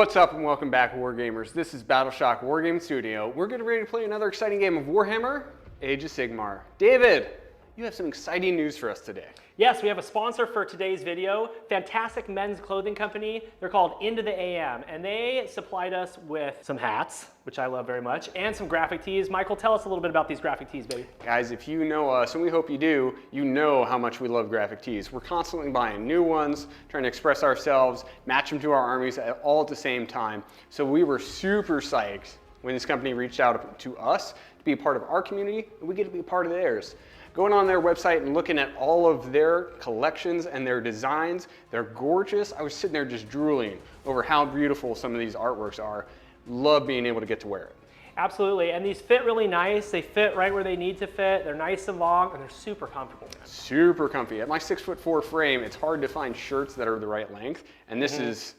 What's up and welcome back, Wargamers. This is BattleShock Wargame Studio. We're getting ready to play another exciting game of Warhammer, Age of Sigmar. David, you have some exciting news for us today. Yes, we have a sponsor for today's video, fantastic men's clothing company. They're called Into the AM, and they supplied us with some hats, which I love very much, and some graphic tees. Michael, tell us a little bit about these graphic tees, baby. Guys, if you know us, and we hope you do, you know how much we love graphic tees. We're constantly buying new ones, trying to express ourselves, match them to our armies all at the same time. So we were super psyched when this company reached out to us to be a part of our community, and we get to be a part of theirs. Going on their website and looking at all of their collections and their designs, they're gorgeous. I was sitting there just drooling over how beautiful some of these artworks are. Love being able to get to wear it. Absolutely, and these fit really nice. They fit right where they need to fit. They're nice and long, and they're super comfortable. Super comfy. At my 6'4" frame, it's hard to find shirts that are the right length, and this is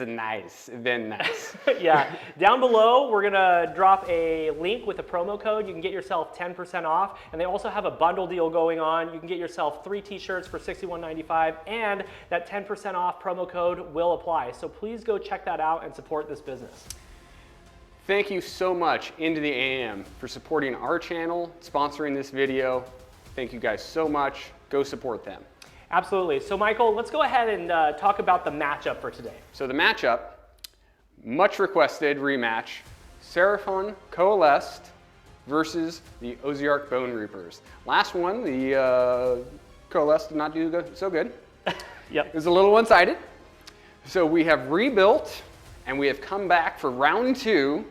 nice, then nice. Yeah, down below, we're gonna drop a link with a promo code. You can get yourself 10% off, and they also have a bundle deal going on. You can get yourself 3 t-shirts for $61.95, and that 10% off promo code will apply. So please go check that out and support this business. Thank you so much, Into the AM, for supporting our channel, sponsoring this video. Thank you guys so much. Go support them. Absolutely. So Michael, let's go ahead and talk about the matchup for today. So the matchup, much requested rematch, Seraphon Coalesced versus the Ossiarch Bonereapers. Last one, the Coalesced did not do so good. Yep. It was a little one-sided. So we have rebuilt and we have come back for round 2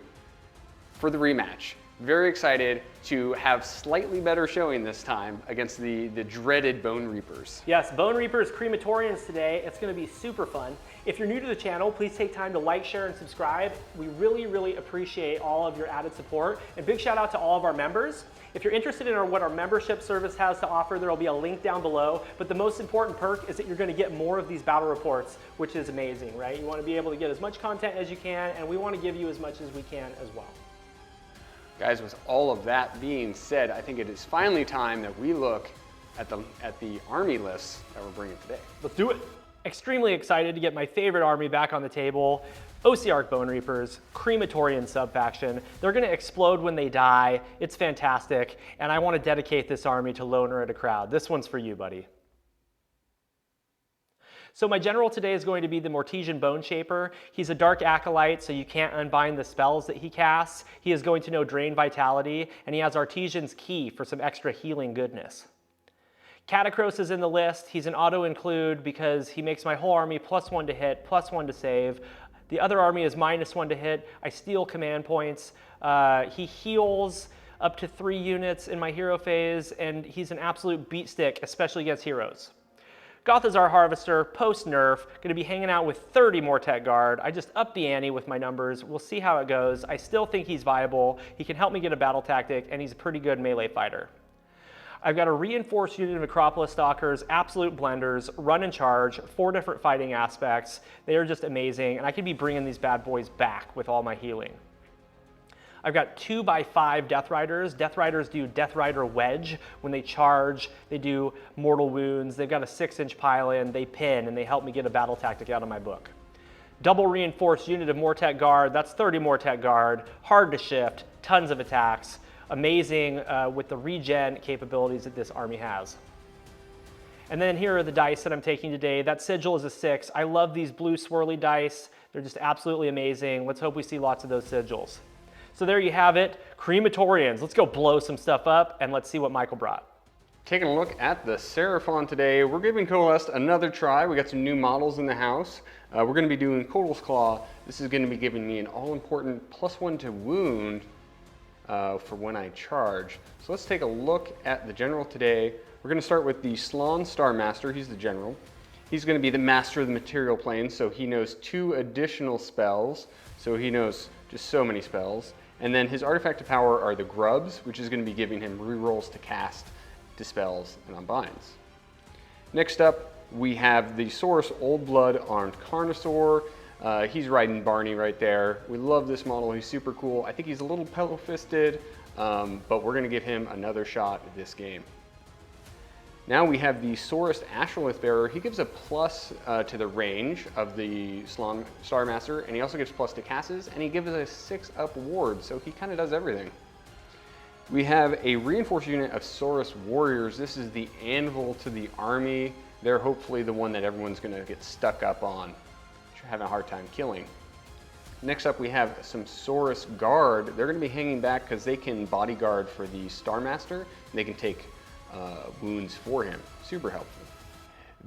for the rematch. Very excited to have slightly better showing this time against the dreaded Bonereapers. Yes, Bonereapers Crematorians today. It's going to be super fun. If you're new to the channel, please take time to like, share, and subscribe. We really, really appreciate all of your added support. And big shout out to all of our members. If you're interested in what our membership service has to offer, there will be a link down below. But the most important perk is that you're going to get more of these battle reports, which is amazing, right? You want to be able to get as much content as you can, and we want to give you as much as we can as well. Guys, with all of that being said, I think it is finally time that we look at the army lists that we're bringing today. Let's do it. Extremely excited to get my favorite army back on the table. Ossiarch Bonereapers, Crematorian subfaction. They're going to explode when they die. It's fantastic, and I want to dedicate this army to Loner at a Crowd. This one's for you, buddy. So my general today is going to be the Mortesian Bone Shaper. He's a dark acolyte, so you can't unbind the spells that he casts. He is going to know Drain Vitality, and he has Artesian's Key for some extra healing goodness. Catacross is in the list. He's an auto-include because he makes my whole army +1 to hit, +1 to save. The other army is -1 to hit. I steal command points. He heals up to 3 units in my hero phase, and he's an absolute beat stick, especially against heroes. Gothazar Harvester, post-nerf, going to be hanging out with 30 Mortek Guard. I just upped the ante with my numbers. We'll see how it goes. I still think he's viable. He can help me get a battle tactic, and he's a pretty good melee fighter. I've got a reinforced unit of Acropolis Stalkers, absolute blenders, run and charge, 4 different fighting aspects. They are just amazing, and I could be bringing these bad boys back with all my healing. I've got 2x5 Death Riders. Death Riders do Death Rider Wedge. When they charge, they do mortal wounds. They've got a 6-inch pile-in, they pin, and they help me get a battle tactic out of my book. Double reinforced unit of Mortek Guard. That's 30 Mortek Guard. Hard to shift, tons of attacks. Amazing with the regen capabilities that this army has. And then here are the dice that I'm taking today. That Sigil is a 6. I love these blue swirly dice. They're just absolutely amazing. Let's hope we see lots of those sigils. So there you have it, Crematorians. Let's go blow some stuff up and let's see what Michael brought. Taking a look at the Seraphon today, we're giving Coalesced another try. We got some new models in the house. We're going to be doing Kotal's Claw. This is going to be giving me an all-important +1 to wound for when I charge. So let's take a look at the general today. We're going to start with the Slaane's Star Master. He's the general. He's going to be the master of the material plane, so he knows 2 additional spells. So he knows just so many spells. And then his artifact of power are the Grubs, which is going to be giving him rerolls to cast, dispels, and unbinds. Next up, we have the Saurus Old Blood Armed Carnosaur. He's riding Barney right there. We love this model. He's super cool. I think he's a little pillow-fisted, but we're going to give him another shot at this game. Now we have the Saurus Astrolith Bearer. He gives a plus to the range of the Star Master, and he also gives plus to casts, and he gives a 6-up ward, so he kind of does everything. We have a reinforced unit of Saurus Warriors. This is the anvil to the army. They're hopefully the one that everyone's going to get stuck up on, which you're having a hard time killing. Next up, we have some Saurus Guard. They're going to be hanging back because they can bodyguard for the Star Master, and they can take wounds for him. Super helpful.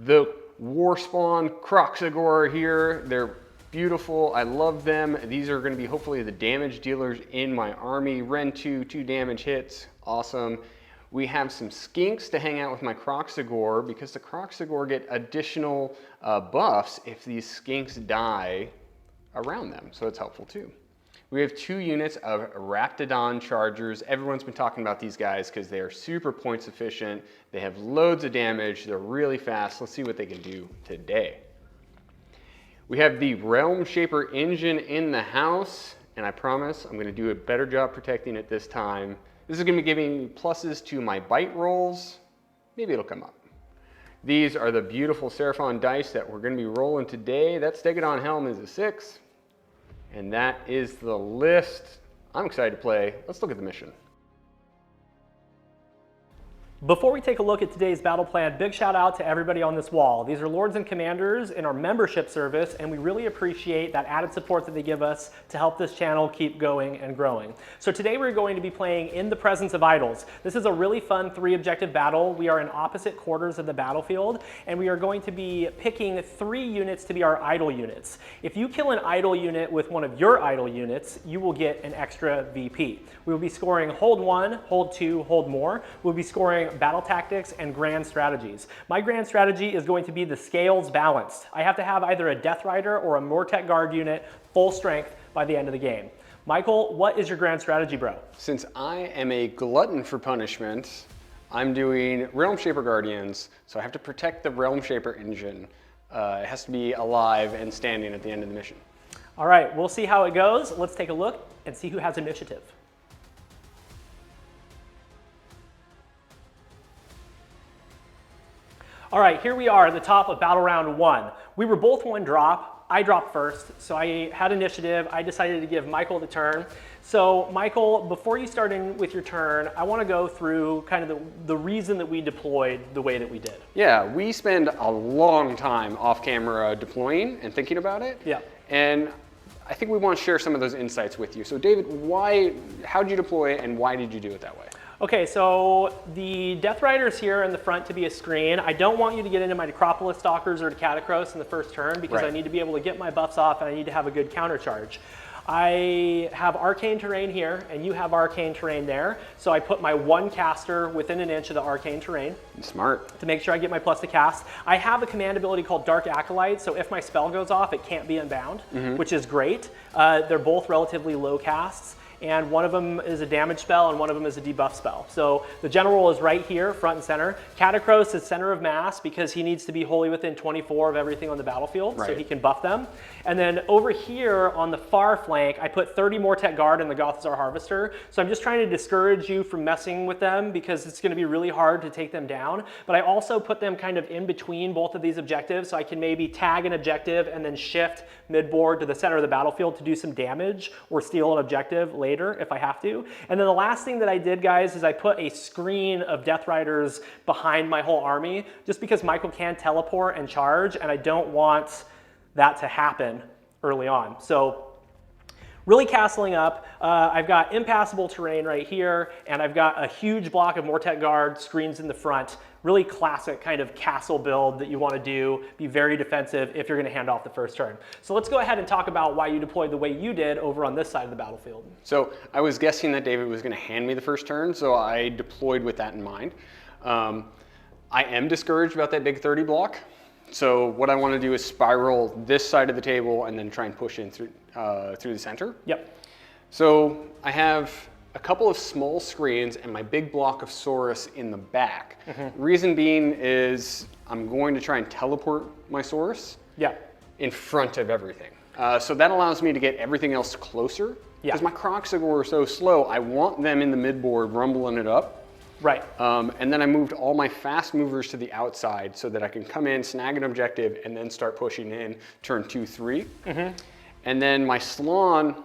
The Warspawn Croxagore here, they're beautiful. I love them. These are going to be hopefully the damage dealers in my army. Ren 2 damage hits. Awesome. We have some Skinks to hang out with my Croxagore because the Croxagore get additional buffs if these Skinks die around them, so it's helpful too. We have 2 units of Raptidon Chargers. Everyone's been talking about these guys because they are super points efficient. They have loads of damage. They're really fast. Let's see what they can do today. We have the Realm Shaper engine in the house, and I promise I'm going to do a better job protecting it this time. This is going to be giving me pluses to my bite rolls. Maybe it'll come up. These are the beautiful Seraphon dice that we're going to be rolling today. That Stegodon Helm is a 6. And that is the list. I'm excited to play. Let's look at the mission. Before we take a look at today's battle plan, big shout out to everybody on this wall. These are lords and commanders in our membership service, and we really appreciate that added support that they give us to help this channel keep going and growing. So today we're going to be playing In the Presence of Idols. This is a really fun 3-objective battle. We are in opposite quarters of the battlefield, and we are going to be picking 3 units to be our idol units. If you kill an idol unit with one of your idol units, you will get an extra VP. We will be scoring hold 1, hold 2, hold more. We'll be scoring battle tactics and grand strategies. My grand strategy is going to be the scales balanced. I have to have either a Death Rider or a Mortek Guard unit full strength by the end of the game. Michael, what is your grand strategy, bro? Since I am a glutton for punishment, I'm doing Realm Shaper Guardians, so I have to protect the Realm Shaper engine. It has to be alive and standing at the end of the mission. All right, we'll see how it goes. Let's take a look and see who has initiative. All right, here we are at the top of battle round 1. We were both 1 drop. I dropped first, so I had initiative. I decided to give Michael the turn. So Michael, before you start in with your turn, I want to go through kind of the reason that we deployed the way that we did. Yeah, we spend a long time off camera deploying and thinking about it. Yeah. And I think we want to share some of those insights with you. So David, how did you deploy and why did you do it that way? Okay, so the Death Rider is here in the front to be a screen. I don't want you to get into my Necropolis Stalkers or Catacross in the first turn because I need to be able to get my buffs off and I need to have a good counter charge. I have arcane terrain here and you have arcane terrain there. So I put my 1 caster within an inch of the arcane terrain. Smart. To make sure I get my plus to cast. I have a command ability called Dark Acolyte, so if my spell goes off, it can't be unbound, which is great. They're both relatively low casts. And one of them is a damage spell and one of them is a debuff spell. So the general is right here, front and center. Catacross is center of mass because he needs to be wholly within 24 of everything on the battlefield, so he can buff them. And then over here on the far flank, I put 30 Mortek Guard and the Gothzar Harvester. So I'm just trying to discourage you from messing with them because it's going to be really hard to take them down. But I also put them kind of in between both of these objectives, so I can maybe tag an objective and then shift mid-board to the center of the battlefield to do some damage or steal an objective later if I have to. And then the last thing that I did, guys, is I put a screen of Death Riders behind my whole army just because Michael can teleport and charge, and I don't want that to happen early on. So really castling up. I've got impassable terrain right here, and I've got a huge block of Mortek Guard screens in the front. Really classic kind of castle build that you want to do. Be very defensive if you're going to hand off the first turn. So let's go ahead and talk about why you deployed the way you did over on this side of the battlefield. So I was guessing that David was going to hand me the first turn, so I deployed with that in mind. I am discouraged about that big 30 block. So what I want to do is spiral this side of the table and then try and push in through the center. Yep. So I have a couple of small screens and my big block of Saurus in the back. Reason being is I'm going to try and teleport my Saurus in front of everything. So that allows me to get everything else closer. Because my Croxagore are so slow, I want them in the midboard rumbling it up. Right. And then I moved all my fast movers to the outside so that I can come in, snag an objective, and then start pushing in turn 2, 3. And then my Salon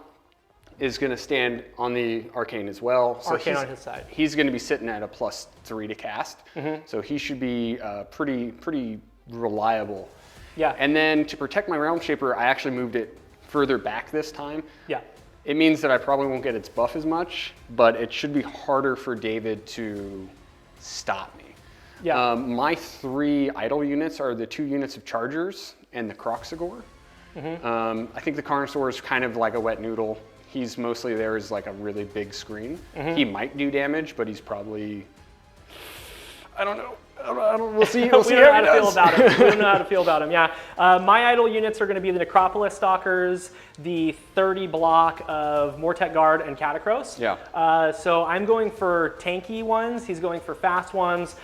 is going to stand on the Arcane as well. So Arcane on his side. He's going to be sitting at a +3 to cast. So he should be pretty reliable. Yeah. And then to protect my Realm Shaper, I actually moved it further back this time. Yeah. It means that I probably won't get its buff as much, but it should be harder for David to stop me. Yeah. My 3 idle units are the 2 units of Chargers and the Croxagore. I think the Carnosaur is kind of like a wet noodle. He's mostly there as like a really big screen. He might do damage, but he's probably, I don't know. We'll see. We'll see We don't know how to how he feel does. about him. We don't know how to feel about him. Yeah. My idle units are going to be the Necropolis Stalkers, the 30 block of Mortek Guard and Catacross. Yeah. So I'm going for tanky ones. He's going for fast ones.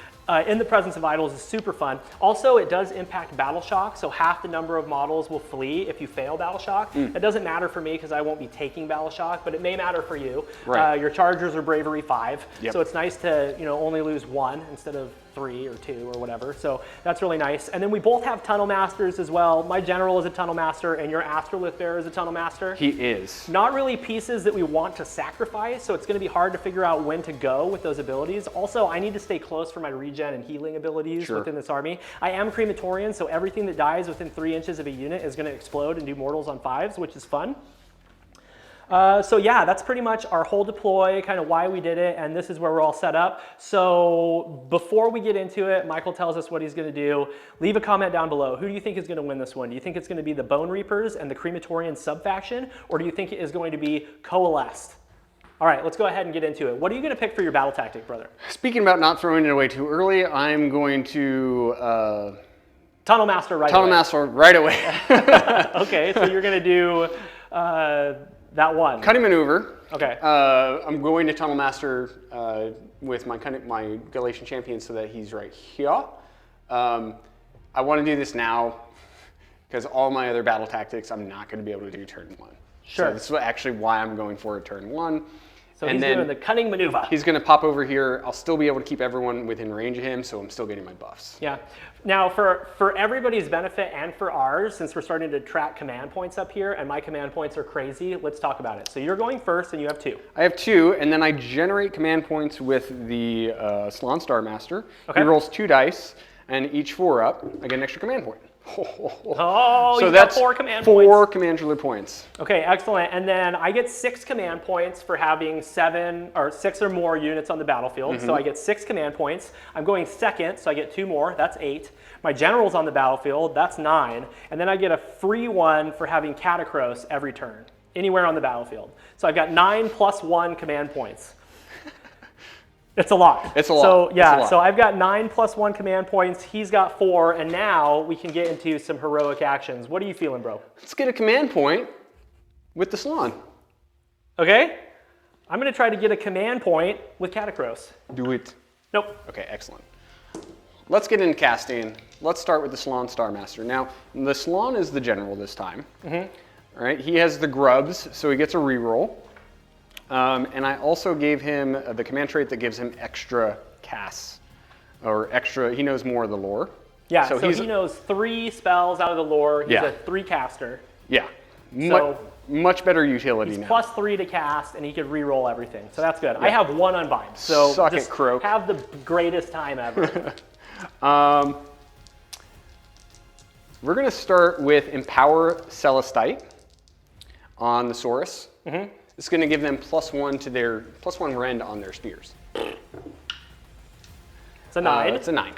In the presence of idols is super fun. Also, it does impact Battle Shock, so half the number of models will flee if you fail Battle Shock. It doesn't matter for me because I won't be taking Battle Shock, but it may matter for you. Right. Your Chargers are Bravery 5, Yep. so it's nice to only lose 1 instead of 3 or 2 or whatever. So that's really nice. And then we both have Tunnel Masters as well. My General is a Tunnel Master, and your Astrolith Bearer is a Tunnel Master. He is. Not really pieces that we want to sacrifice, so it's going to be hard to figure out when to go with those abilities. Also, I need to stay close for my regen and healing abilities within this army. I am Crematorian, so everything that dies within 3 inches of a unit is going to explode and do mortals on 5s, which is fun. So yeah, that's pretty much our whole deploy, kind of why we did it, and this is where we're all set up. So before we get into it, Michael tells us what he's going to do. Leave a comment down below. Who do you think is going to win this one? Do you think it's going to be the Bonereapers and the Crematorian sub-faction, or do you think it is going to be Coalesced? All right, let's go ahead and get into it. What are you going to pick for your battle tactic, brother? Speaking about not throwing it away too early, I'm going to Tunnel Master right Tunnel away. Master right away. Okay, so you're going to do that one. Cunning Maneuver. Okay. I'm going to Tunnel Master with my Galatian champion so that he's right here. I want to do this now because all my other battle tactics I'm not going to be able to do turn 1. Sure. So this is actually why I'm going for a turn 1. So and he's then doing the Cunning Maneuver. He's going to pop over here. I'll still be able to keep everyone within range of him, so I'm still getting my buffs. Yeah. Now, for everybody's benefit and for ours, since we're starting to track command points up here, and my command points are crazy, let's talk about it. So you're going first, and you have 2. I have 2, and then I generate command points with the Salon Star Master. Okay. He rolls 2 dice, and each 4 up, I get an extra command point. Oh, so you that's got 4 command four points. commander points. Okay, excellent. And then I get 6 command points for having 6 or more units on the battlefield. So I get 6 command points. I'm going second, so I get 2 more. That's 8. My general's on the battlefield. That's 9. And then I get a free one for having Catacross every turn, anywhere on the battlefield. So I've got 9 plus 1 command points. It's a lot. It's a lot. So yeah, It's a lot. so I've got 9 plus 1 command points. He's got 4, and now we can get into some heroic actions. What are you feeling, bro? Let's get a command point with the Salon. Okay, I'm gonna try to get a command point with Catacross. Do it. Nope. Okay, excellent. Let's get into casting. Let's start with the Salon Star Master. Now, the Salon is the general this time. All right, he has the grubs, so he gets a reroll. And I also gave him the command trait that gives him extra casts, or extra, he knows more of the lore. Yeah, so he knows 3 spells out of the lore. He's a 3 caster. Yeah, So much better utility now. Plus 3 to cast, and he could re-roll everything. So that's good. I have 1 unbind, so Suck just it, Croak. have the greatest time ever. We're going to start with Empower Celestite on the Saurus. It's going to give them +1 to their +1 rend on their spears. It's a 9. It's a 9.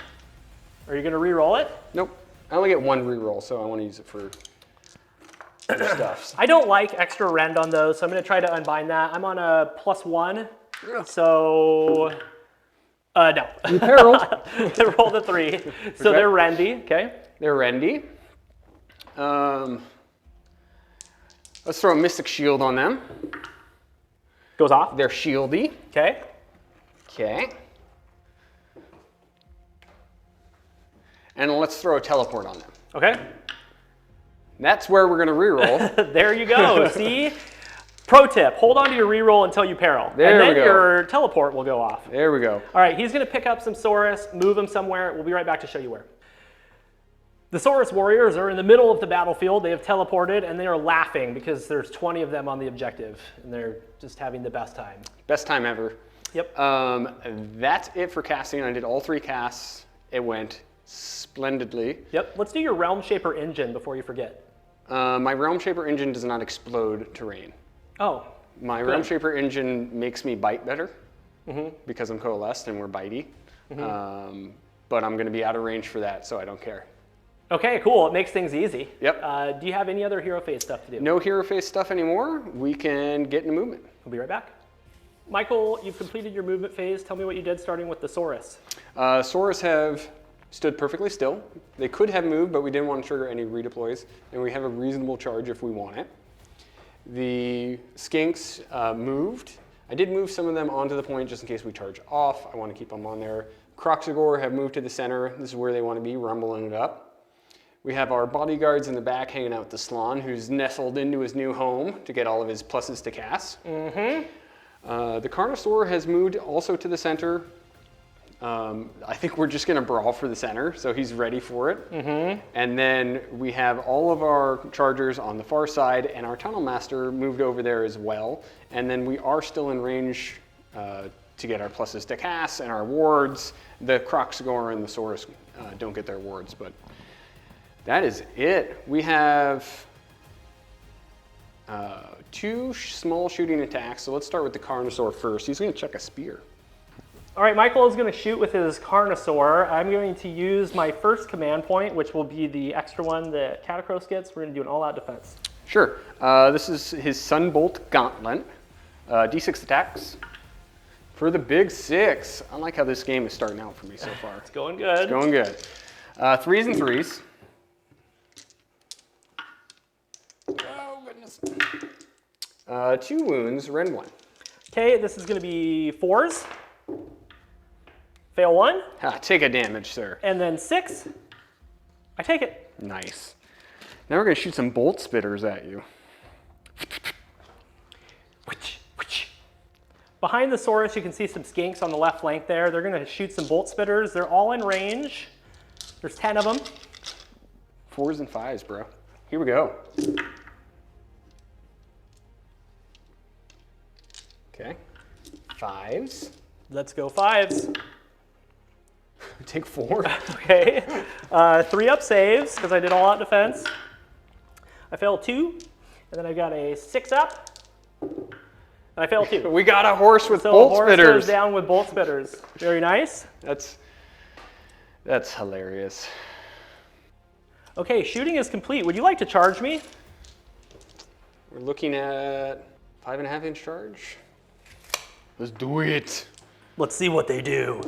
Are you going to re-roll it? Nope. I only get 1 reroll, so I want to use it for other stuff. I don't like extra rend on those, so I'm going to try to unbind that. I'm on a +1, so no. You peril. They rolled a 3, so they're rendy. Okay. They're rendy. Let's throw a Mystic Shield on them. Goes off. They're shieldy. Okay. Okay. And let's throw a Teleport on them. Okay. That's where we're going to reroll. There you go. See? Pro tip, hold on to your reroll until you peril. There and then we go. your teleport will go off. There we go. All right, he's going to pick up some Saurus, move him somewhere. We'll be right back to show you where. The Saurus warriors are in the middle of the battlefield. They have teleported, and they are laughing because there's 20 of them on the objective, and they're just having the best time. Best time ever. Yep. That's it for casting. I did all 3 casts. It went splendidly. Yep. Let's do your Realm Shaper engine before you forget. My Realm Shaper engine does not explode terrain. Oh. My Realm Shaper engine makes me bite better because I'm coalesced and we're bitey. But I'm going to be out of range for that, so I don't care. Okay, cool. It makes things easy. Yep. Do you have any other hero phase stuff to do? No hero phase stuff anymore. We can get into movement. We'll be right back. Michael, you've completed your movement phase. Tell me what you did starting with the Saurus. Saurus have stood perfectly still. They could have moved, but we didn't want to trigger any redeploys, and we have a reasonable charge if we want it. The skinks moved. I did move some of them onto the point just in case we charge off. I want to keep them on there. Croxagore have moved to the center. This is where they want to be, rumbling it up. We have our bodyguards in the back hanging out with the Slon, who's nestled into his new home to get all of his pluses to cast. The Carnosaur has moved also to the center. I think we're just going to brawl for the center, so he's ready for it. And then we have all of our chargers on the far side, and our Tunnel Master moved over there as well. And then we are still in range to get our pluses to cast and our wards. The Croxagore and the Saurus don't get their wards, but that is it. We have 2 small shooting attacks, so let's start with the Carnosaur first. He's going to check a spear. All right, Michael is going to shoot with his Carnosaur. I'm going to use my first command point, which will be the extra one that Catacross gets. We're going to do an all-out defense. Sure. This is his Sunbolt Gauntlet. D6 attacks for the big 6. I like how this game is starting out for me so far. It's going good. It's going good. 3s and 3s. Oh, goodness. 2 wounds, Ren 1. Okay, this is going to be 4s. Fail 1. Take a damage, sir. And then 6. I take it. Nice. Now we're going to shoot some bolt spitters at you. Behind the Saurus, you can see some skinks on the left flank there. They're going to shoot some bolt spitters. They're all in range. There's 10 of them. 4s and 5s, bro. Here we go. Okay. 5s. Let's go 5s. Take 4. Okay. 3-up saves, because I did all-out defense. I failed 2, and then I got a 6-up, and I failed 2. We got a horse with So bolt horse spitters. goes down with bolt spitters. Very nice. That's hilarious. Okay, shooting is complete. Would you like to charge me? We're looking at 5.5-inch charge. Let's do it. Let's see what they do.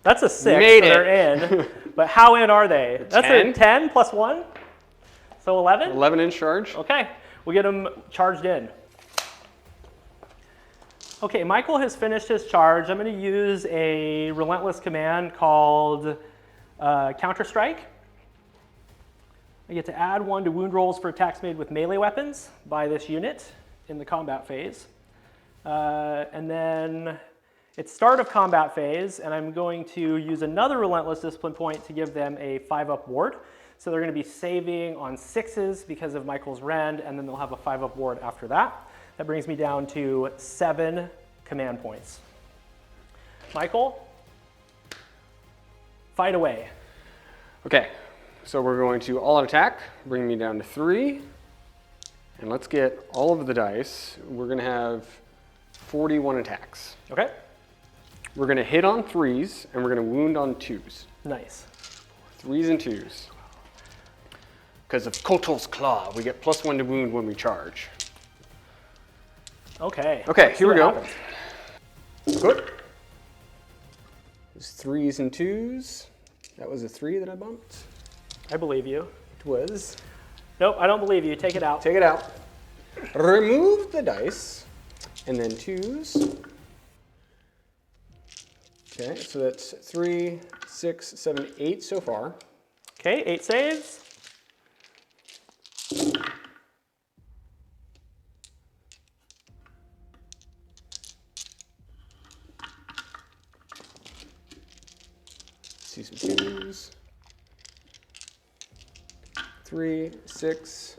That's a 6, Made so it. they're in. But how in are they? That's 10? a 10 plus 1? So 11? 11-inch charge. Okay, we'll get them charged in. Okay, Michael has finished his charge. I'm going to use a relentless command called Counter Strike. I get to add 1 to wound rolls for attacks made with melee weapons by this unit in the combat phase. And then it's start of combat phase, and I'm going to use another relentless discipline point to give them a 5-up ward. So they're going to be saving on 6s because of Michael's rend, and then they'll have a 5-up ward after that. That brings me down to 7 command points. Michael, fight away. Okay, so we're going to all-out attack, bring me down to 3. And let's get all of the dice. We're going to have 41 attacks. Okay. We're going to hit on 3s, and we're going to wound on 2s. Nice. 3s and 2s. Because of Kotal's Claw, we get +1 to wound when we charge. Okay. Okay, here we go. Happens. Good. There's 3s and 2s. That was a 3 that I bumped. I believe you. It was. Nope, I don't believe you. Take it out. Take it out. Remove the dice. And then 2s. Okay, so that's 3, 6, 7, 8 so far. Okay, 8 saves. see some 2s. 3, 6,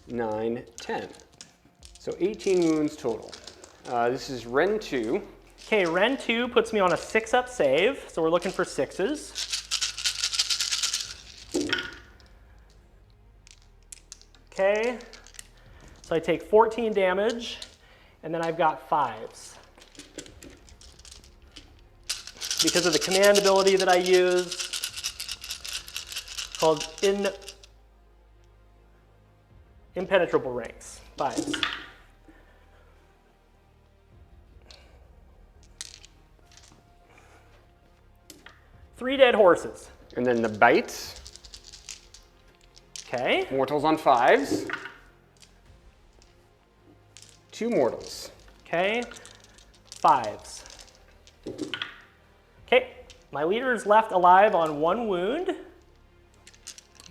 9, 10. So 18 wounds total. This is Ren 2. Okay, Ren 2 puts me on a 6-up save, so we're looking for 6s. Okay, so I take 14 damage, and then I've got 5s. Because of the command ability that I use, called Impenetrable Ranks, 5s. Three dead horses. And then the bites. Okay. Mortals on 5s. 2 mortals. Okay. 5s. Okay. My leader is left alive on 1 wound.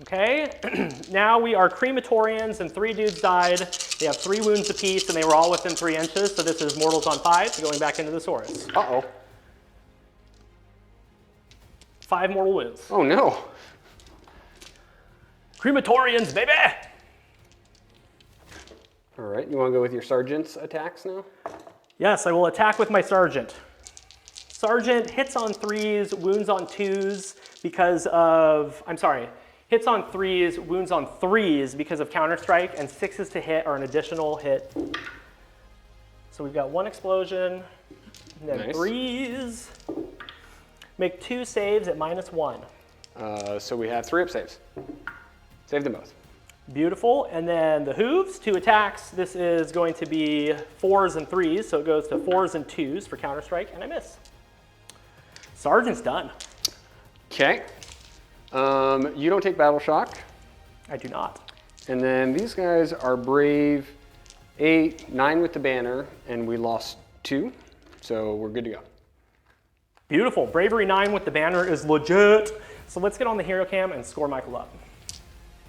Okay. Now we are crematorians and 3 dudes died. They have 3 wounds apiece and they were all within 3 inches. So this is mortals on 5s going back into the Saurus. Uh-oh. 5 mortal wounds. Oh no. Crematorians, baby! All right, you want to go with your sergeant's attacks now? Yes, I will attack with my sergeant. Sergeant hits on 3s, wounds on 2s because of, hits on 3s, wounds on 3s because of counterstrike, and 6s to hit are an additional hit. So we've got 1 explosion, and then Nice. 3s. Make 2 saves at -1. So we have 3 up saves. Save them both. Beautiful. And then the hooves, 2 attacks. This is going to be 4s and 3s, so it goes to 4s and 2s for counterstrike, and I miss. Sergeant's done. Okay. You don't take battle shock. I do not. And then these guys are brave 8, 9 with the banner, and we lost 2, so we're good to go. Beautiful. Bravery 9 with the banner is legit. So let's get on the hero cam and score Michael up.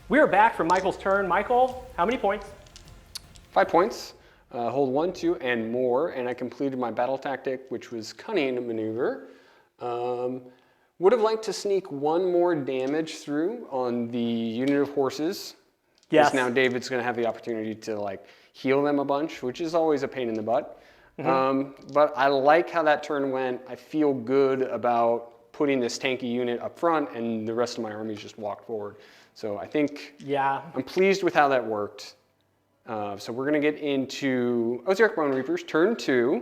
We are back from Michael's turn. Michael, how many points? 5 points. Hold 1, 2, and more, and I completed my battle tactic, which was cunning maneuver. Would have liked to sneak 1 more damage through on the unit of horses. Yes. Because now David's going to have the opportunity to like heal them a bunch, which is always a pain in the butt. But I like how that turn went. I feel good about putting this tanky unit up front, and the rest of my armies just walked forward. So I think I'm pleased with how that worked. So we're going to get into Ossiarch Bonereapers, turn 2.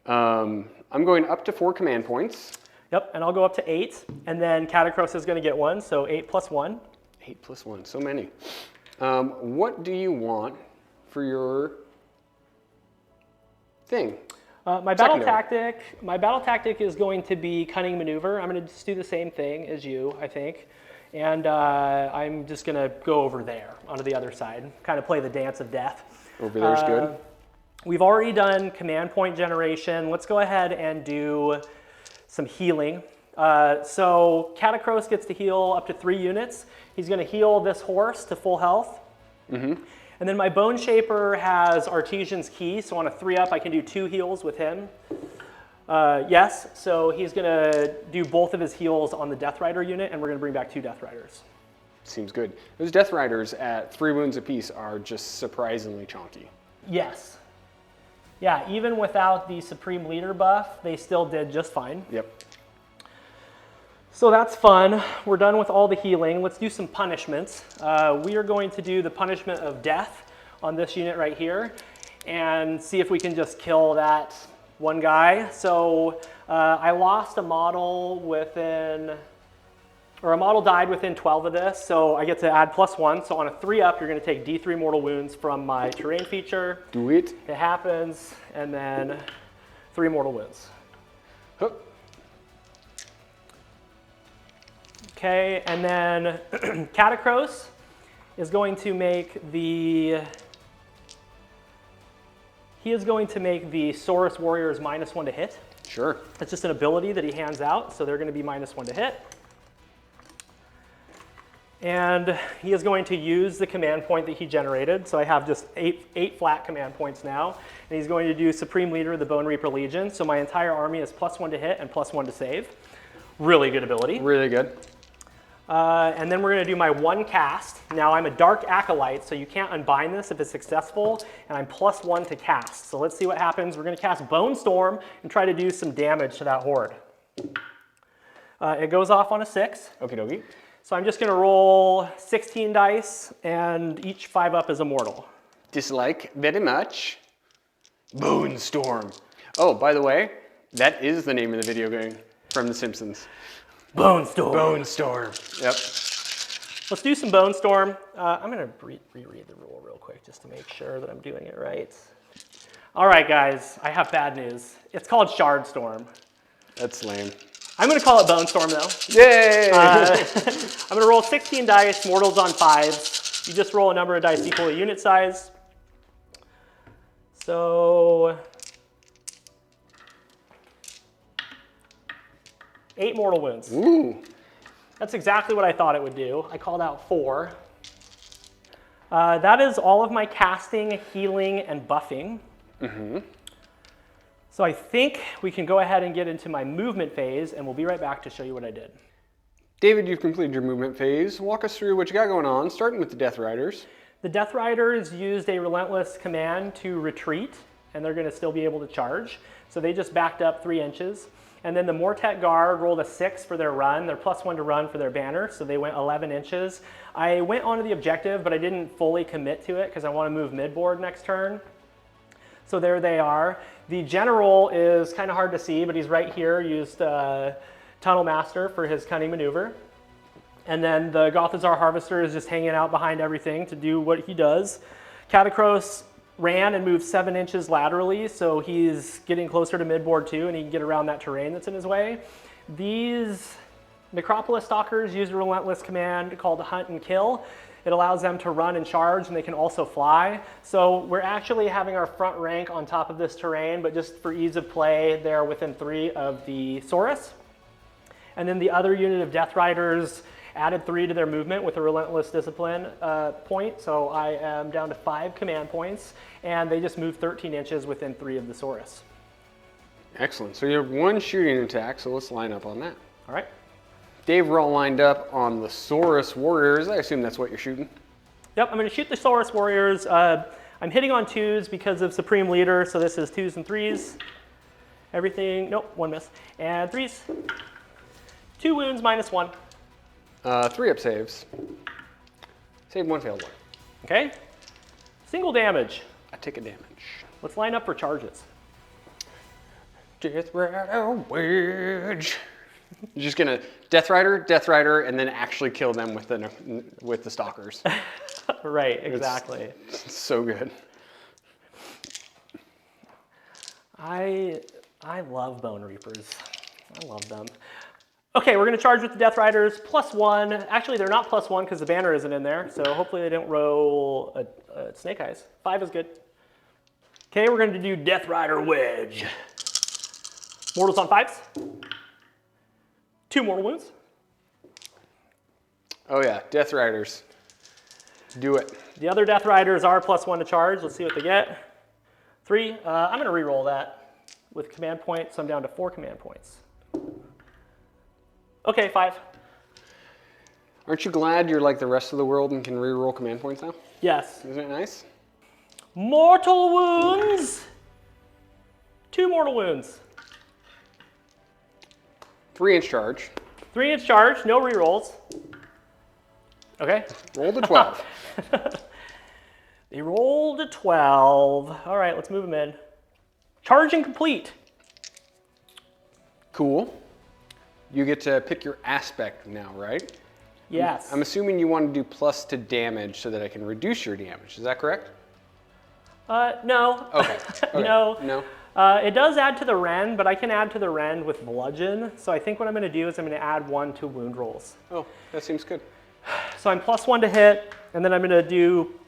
I'm going up to 4 command points. Yep, and I'll go up to 8, and then Catacross is going to get 1, so 8 plus 1. 8 plus 1, so many. What do you want for your thing? My battle tactic is going to be cunning maneuver. I'm going to just do the same thing as you, I think. And I'm just going to go over there onto the other side, kind of play the dance of death. Over there's good. We've already done command point generation. Let's go ahead and do some healing. So Catacross gets to heal up to 3 units. He's going to heal this horse to full health. And then my Bone Shaper has Artesian's Key, so on a 3-up I can do 2 heals with him. Yes, so he's going to do both of his heals on the Death Rider unit, and we're going to bring back 2 Death Riders. Seems good. Those Death Riders at 3 wounds apiece are just surprisingly chonky. Yes. Yeah, even without the Supreme Leader buff, they still did just fine. Yep. So that's fun. We're done with all the healing. Let's do some punishments. We are going to do the punishment of death on this unit right here and see if we can just kill that one guy. So I lost a model a model died within 12 of this, so I get to add +1. So on a 3-up, you're going to take D3 mortal wounds from my terrain feature. Do it. It happens, and then 3 mortal wounds. Huh. Okay, and then Catacross is going to make the Saurus Warriors -1 to hit. Sure. That's just an ability that he hands out, so they're going to be -1 to hit. And he is going to use the command point that he generated. So I have just 8 flat command points now. And he's going to do Supreme Leader of the Bonereaper Legion. So my entire army is +1 to hit and +1 to save. Really good ability. Really good. And then we're going to do my one cast. Now I'm a dark acolyte, so you can't unbind this if it's successful, and I'm +1 to cast. So let's see what happens. We're going to cast Bone Storm and try to do some damage to that horde. It goes off on a 6. Okie dokie. So I'm just going to roll 16 dice, and each 5 up is a mortal. Dislike very much. Bone Storm. Oh, by the way, that is the name of the video game from The Simpsons. Bone Storm. Bone Storm. Yep. Let's do some Bone Storm. I'm going to reread the rule real quick just to make sure that I'm doing it right. All right, guys, I have bad news. It's called Shard Storm. That's lame. I'm going to call it Bone Storm, though. Yay! I'm going to roll 16 dice, mortals on 5s. You just roll a number of dice equal to unit size. So 8 mortal wounds. Ooh. That's exactly what I thought it would do. I called out 4. That is all of my casting, healing, and buffing. Mm-hmm. So I think we can go ahead and get into my movement phase, and we'll be right back to show you what I did. David, you've completed your movement phase. Walk us through what you got going on, starting with the Death Riders. The Death Riders used a relentless command to retreat, and they're going to still be able to charge. So they just backed up 3 inches. And then the Mortet Guard rolled a 6 for their run. They're +1 to run for their banner, so they went 11 inches. I went onto the objective, but I didn't fully commit to it because I want to move midboard next turn. So there they are. The General is kind of hard to see, but he's right here. Used Tunnel Master for his cunning maneuver. And then the Gothazar Harvester is just hanging out behind everything to do what he does. Catacross ran and moved 7 inches laterally, so he's getting closer to midboard too, and he can get around that terrain that's in his way. These Necropolis Stalkers use a relentless command called Hunt and Kill. It allows them to run and charge, and they can also fly. So we're actually having our front rank on top of this terrain, but just for ease of play, they're within 3 of the Saurus. And then the other unit of Death Riders added 3 to their movement with a Relentless Discipline point, so I am down to 5 command points, and they just moved 13 inches within 3 of the Saurus. Excellent. So you have 1 shooting attack, so let's line up on that. All right. Dave, we're all lined up on the Saurus Warriors. I assume that's what you're shooting. Yep, I'm going to shoot the Saurus Warriors. I'm hitting on 2s because of Supreme Leader, so this is 2s and 3s. Everything, nope, 1 miss. And 3s. 2 wounds, -1. 3 up saves. Save 1 failed one. Okay. Single damage. I take a damage. Let's line up for charges. Death Rider Wedge. You're just gonna Death Rider, and then actually kill them with the Stalkers. Right, exactly. It's so good. I love Bonereapers. I love them. Okay, we're going to charge with the Death Riders, +1. Actually, they're not +1 because the banner isn't in there, so hopefully they don't roll a Snake Eyes. 5 is good. Okay, we're going to do Death Rider Wedge. Mortals on 5s. 2 mortal wounds. Oh yeah, Death Riders. Do it. The other Death Riders are +1 to charge. Let's see what they get. 3. I'm going to re-roll that with command points, so I'm down to 4 command points. Okay, 5. Aren't you glad you're like the rest of the world and can re-roll command points now? Yes. Isn't it nice? Mortal wounds. 2 mortal wounds. 3-inch charge. 3-inch charge, no re-rolls. Okay. Roll to 12. They rolled a 12. All right, let's move them in. Charging complete. Cool. You get to pick your aspect now, right? Yes. I'm assuming you want to do plus to damage so that I can reduce your damage. Is that correct? No. Okay. No. No. It does add to the rend, but I can add to the rend with bludgeon. So I think what I'm going to do is I'm going to add 1 to wound rolls. Oh, that seems good. So I'm +1 to hit, and then I'm going to do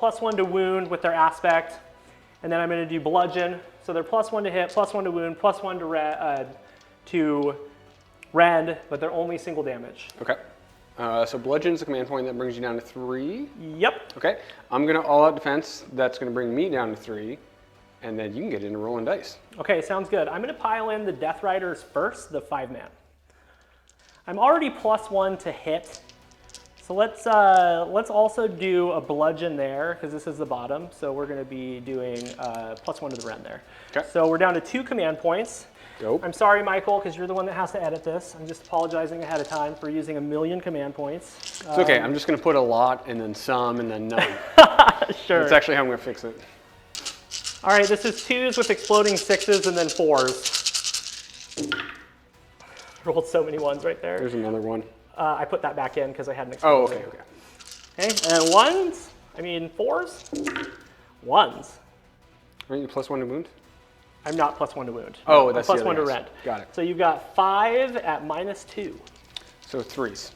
+1 to wound with their aspect, and then I'm going to do bludgeon. So they're +1 to hit, +1 to wound, +1 to rend, but they're only single damage. Okay. So bludgeon is a command point that brings you down to 3. Yep. Okay. I'm going to all-out defense. That's going to bring me down to 3. And then you can get into rolling dice. Okay, sounds good. I'm going to pile in the Death Riders first, the 5-man. I'm already +1 to hit. So let's also do a bludgeon there, because this is the bottom. So we're going to be doing +1 to the rend there. Okay. So we're down to 2 command points. Go. I'm sorry, Michael, because you're the one that has to edit this. I'm just apologizing ahead of time for using 1,000,000 command points. It's okay. I'm just going to put a lot and then some and then none. Sure. That's actually how I'm going to fix it. All right, this is 2s with exploding 6s and then 4s. Rolled so many 1s right there. There's another one. I put that back in because I had an Oh, explosion. okay. Okay, and 1s, I mean 4s, 1s. Aren't you +1 to wound? I'm not +1 to wound. Oh, I'm that's the +1 to other guys. rend. Got it. So you've got 5 at -2. So 3s.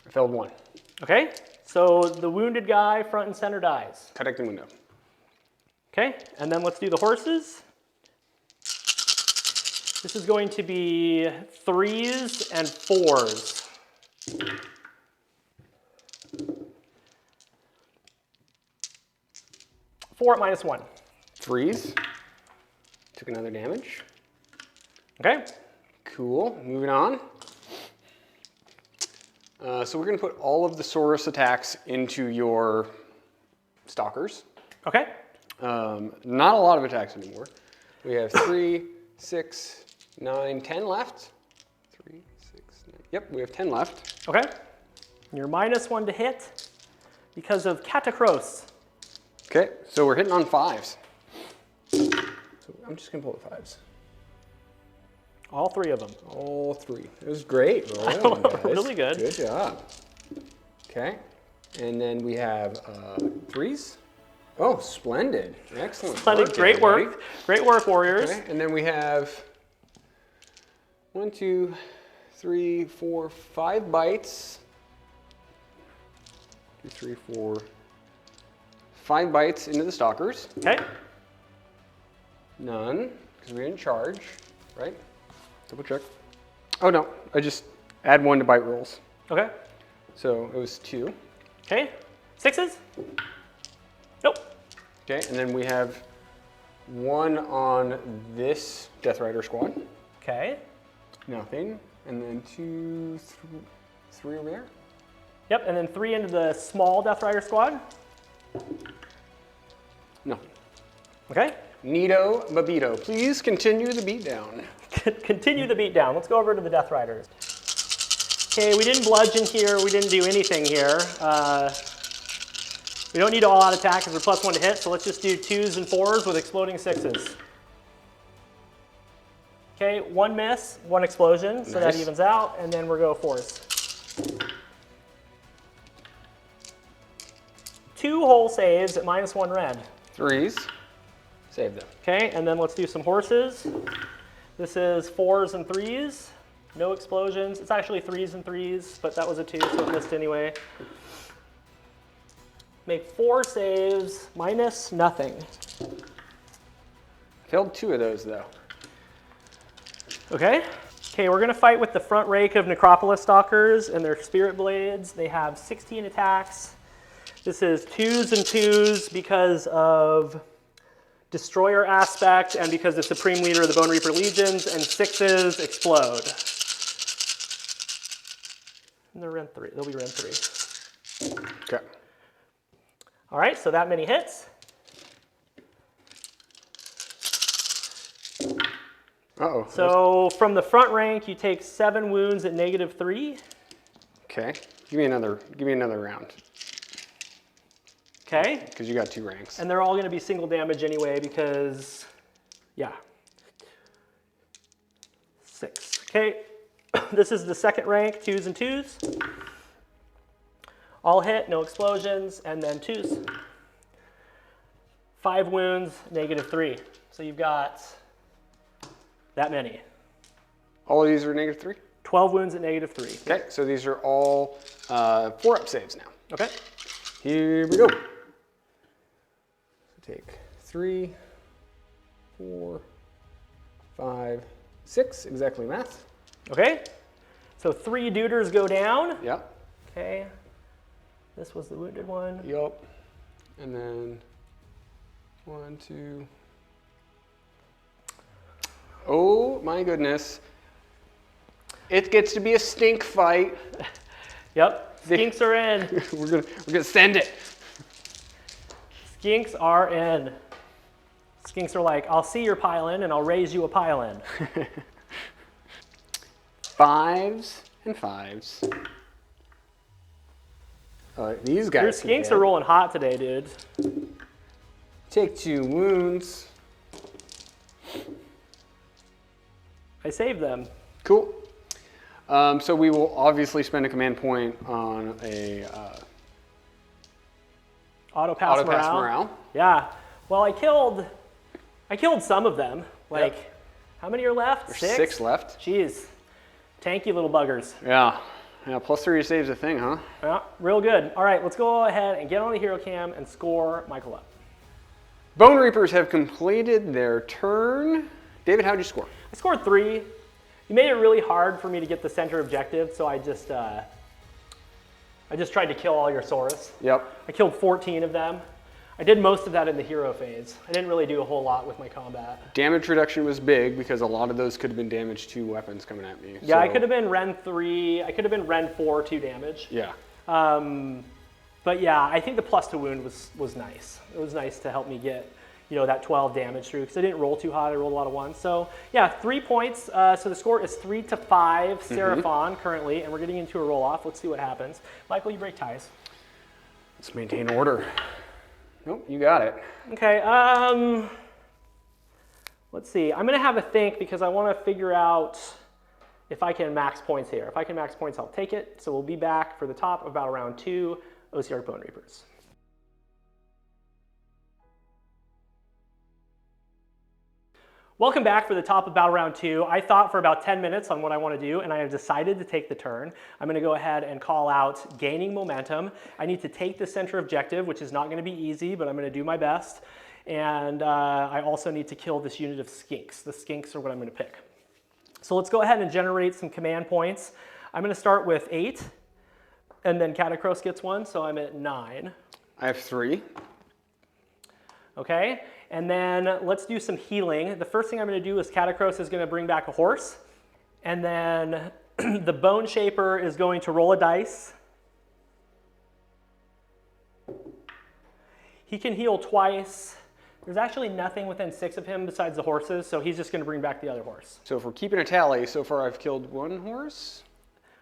I failed 1. Okay, so the wounded guy front and center dies. Connect the window. Okay, and then let's do the horses. This is going to be 3s and 4s. Four at -1. 3s. Took another damage. Okay. Cool. Moving on. So we're going to put all of the Saurus attacks into your stalkers. Okay. Not a lot of attacks anymore. We have 3, 6, 9, 10 left. 3, 6, 9. Yep, we have 10 left. Okay. You're -1 to hit because of Catacross. Okay, so we're hitting on 5s. So I'm just going to pull the 5s. All 3 of them. All 3. It was great. Roll on, guys. Really good. Good job. Okay, and then we have 3s. Oh, splendid. Excellent. Splendid. Great everybody. work. Great work, Warriors. Okay, and then we have 1, 2, 3, 4, 5 bites. 2, 3, 4, 5 bites into the stalkers. Okay. None, because we didn't charge, right? Double check. Oh no, I just add 1 to bite rolls. Okay. So it was 2. Okay. 6s? Nope. Okay, and then we have 1 on this Death Rider squad. Okay. Nothing. And then 2, 3 over there. Yep, and then 3 into the small Death Rider squad. Nothing. Okay. Neato Babito, please continue the beatdown. Continue the beatdown. Let's go over to the Death Riders. Okay, we didn't bludgeon here. We didn't do anything here. We don't need to all-out attack because we're +1 to hit, so let's just do 2s and 4s with exploding 6s. Okay, 1 miss, 1 explosion, so that Nice. evens out, and then we'll go 4s. 2 whole saves at -1 rend. 3s. Save them. Okay, and then let's do some horses. This is 4s and 3s. No explosions. It's actually 3s and 3s, but that was a 2, so it missed anyway. Make 4 saves, -0. Failed 2 of those though. Okay. Okay, we're gonna fight with the front rank of Necropolis Stalkers and their Spirit Blades. They have 16 attacks. This is 2s and 2s because of Destroyer aspect and because the Supreme Leader of the Bonereaper Legions, and 6s explode. And they're rend 3. They'll be rend 3. Okay. All right, so that many hits. Uh-oh. So from the front rank, you take 7 wounds at -3. Okay. Give me another round. Okay. Because you got 2 ranks. And they're all going to be single damage anyway because, yeah. 6. Okay. This is the second rank, 2s and 2s. All hit, no explosions, and then 2s. 5 wounds, -3. So you've got that many. All of these are -3? 12 wounds at -3. Okay, so these are all 4-up saves now. Okay. Here we go. So take 3, 4, 5, 6, exactly math. Okay. So 3 duders go down. Yep. Okay. This was the wounded one. Yup. And then 1, 2. Oh my goodness. It gets to be a stink fight. Yep, skinks are in. We're gonna send it. Skinks are in. Skinks are like, I'll see your pile in and I'll raise you a pile in. 5s and 5s. These guys. Your skinks are rolling hot today, dude. Take 2 wounds. I saved them. Cool. So we will obviously spend a command point on a Auto pass morale. Yeah. Well, I killed some of them. Like, yep. How many are left? There's 6 left. Jeez. Tanky little buggers. Yeah. Yeah, +3 saves a thing, huh? Yeah, real good. All right, let's go ahead and get on the hero cam and score Michael up. Bonereapers have completed their turn. David, how'd you score? I scored 3. You made it really hard for me to get the center objective, so I just tried to kill all your Saurus. Yep. I killed 14 of them. I did most of that in the hero phase. I didn't really do a whole lot with my combat. Damage reduction was big because a lot of those could have been damage to weapons coming at me. Yeah, so. I could have been Ren 3. I could have been Ren 4, 2 damage. Yeah. But yeah, I think the plus to wound was nice. It was nice to help me get, that 12 damage through because I didn't roll too hot. I rolled a lot of 1s. So yeah, 3 points. So the score is 3-5 Seraphon currently, and we're getting into a roll off. Let's see what happens. Michael, you break ties. Let's maintain order. Nope, you got it. Okay. Let's see. I'm gonna have a think because I want to figure out if I can max points here. If I can max points, I'll take it. So we'll be back for the top of about round 2, Ossiarch Bonereapers. Welcome back for the top of Battle Round 2. I thought for about 10 minutes on what I want to do, and I have decided to take the turn. I'm going to go ahead and call out Gaining Momentum. I need to take the center objective, which is not going to be easy, but I'm going to do my best. And I also need to kill this unit of Skinks. The Skinks are what I'm going to pick. So let's go ahead and generate some command points. I'm going to start with 8, and then Catacross gets 1, so I'm at 9. I have 3. Okay. And then let's do some healing. The first thing I'm going to do is Catacross is going to bring back a horse. And then the Bone Shaper is going to roll a dice. He can heal twice. There's actually nothing within 6 of him besides the horses, so he's just going to bring back the other horse. So if we're keeping a tally, so far I've killed 1 horse.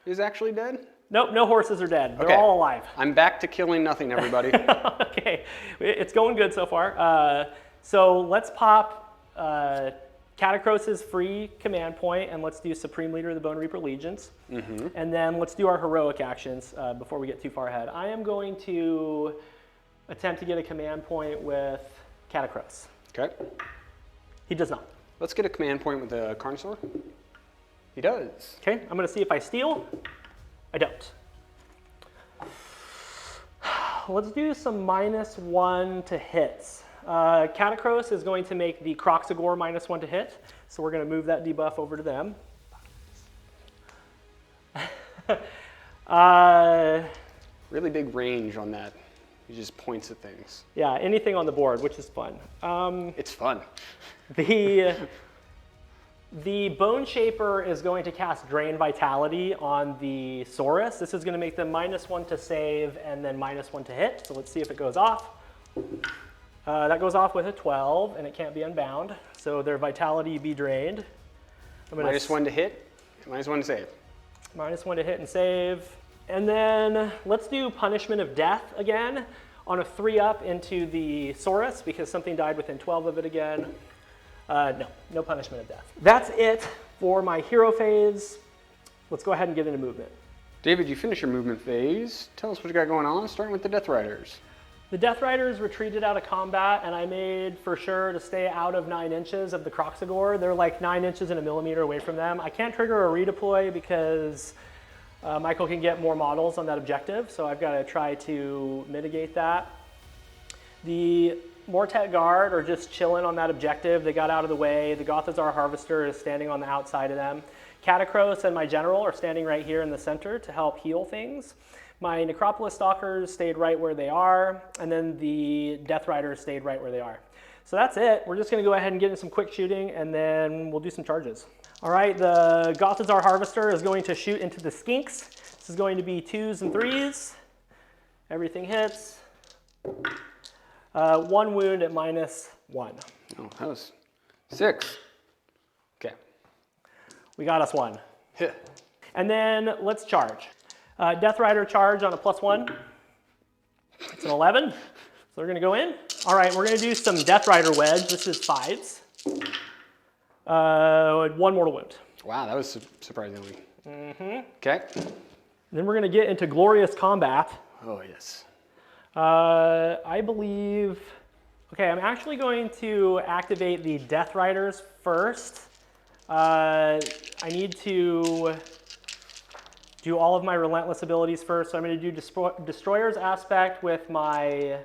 Is actually dead? Nope, no horses are dead. They're okay. all alive. I'm back to killing nothing, everybody. Okay, it's going good so far. So let's pop Catacross's free command point, and let's do Supreme Leader of the Bonereaper Legions. And then let's do our heroic actions before we get too far ahead. I am going to attempt to get a command point with Catacross. Okay. He does not. Let's get a command point with the Carnosaur. He does. Okay, I'm going to see if I steal. I don't. Let's do some -1 to hits. Catacross is going to make the Croxagore -1 to hit, so we're going to move that debuff over to them. Really big range on that. He just points at things. Yeah, anything on the board, which is fun. It's fun. The Bone Shaper is going to cast Drain Vitality on the Saurus. This is going to make them -1 to save and then -1 to hit. So let's see if it goes off. That goes off with a 12, and it can't be unbound. So their vitality be drained. -1 to hit, -1 to save. -1 to hit and save. And then let's do Punishment of Death again on a 3-up into the Saurus because something died within 12 of it again. No Punishment of Death. That's it for my hero phase. Let's go ahead and get into movement. David, you finished your movement phase. Tell us what you got going on, starting with the Death Riders. The Death Riders retreated out of combat, and I made for sure to stay out of 9 inches of the Croxagore. They're like 9 inches and a millimeter away from them. I can't trigger a redeploy because Michael can get more models on that objective, so I've got to try to mitigate that. The Mortet Guard are just chilling on that objective. They got out of the way. The Gothazar Harvester is standing on the outside of them. Catacross and my General are standing right here in the center to help heal things. My Necropolis Stalkers stayed right where they are, and then the Death Riders stayed right where they are. So that's it. We're just gonna go ahead and get in some quick shooting and then we'll do some charges. All right, the Gothazar Harvester is going to shoot into the skinks. This is going to be 2s and 3s. Everything hits. 1 wound at -1. Oh, that was 6. Okay. We got us 1. Hit. And then let's charge. Death Rider charge on a +1. It's an 11. So they're gonna go in. All right, we're gonna do some Death Rider wedge. This is 5s. 1 mortal wound. Wow, that was surprisingly. Okay. Then we're gonna get into glorious combat. Oh, yes. I believe, okay, I'm actually going to activate the Death Riders first. I need to do all of my Relentless abilities first. So I'm gonna do Destroyer's Aspect with my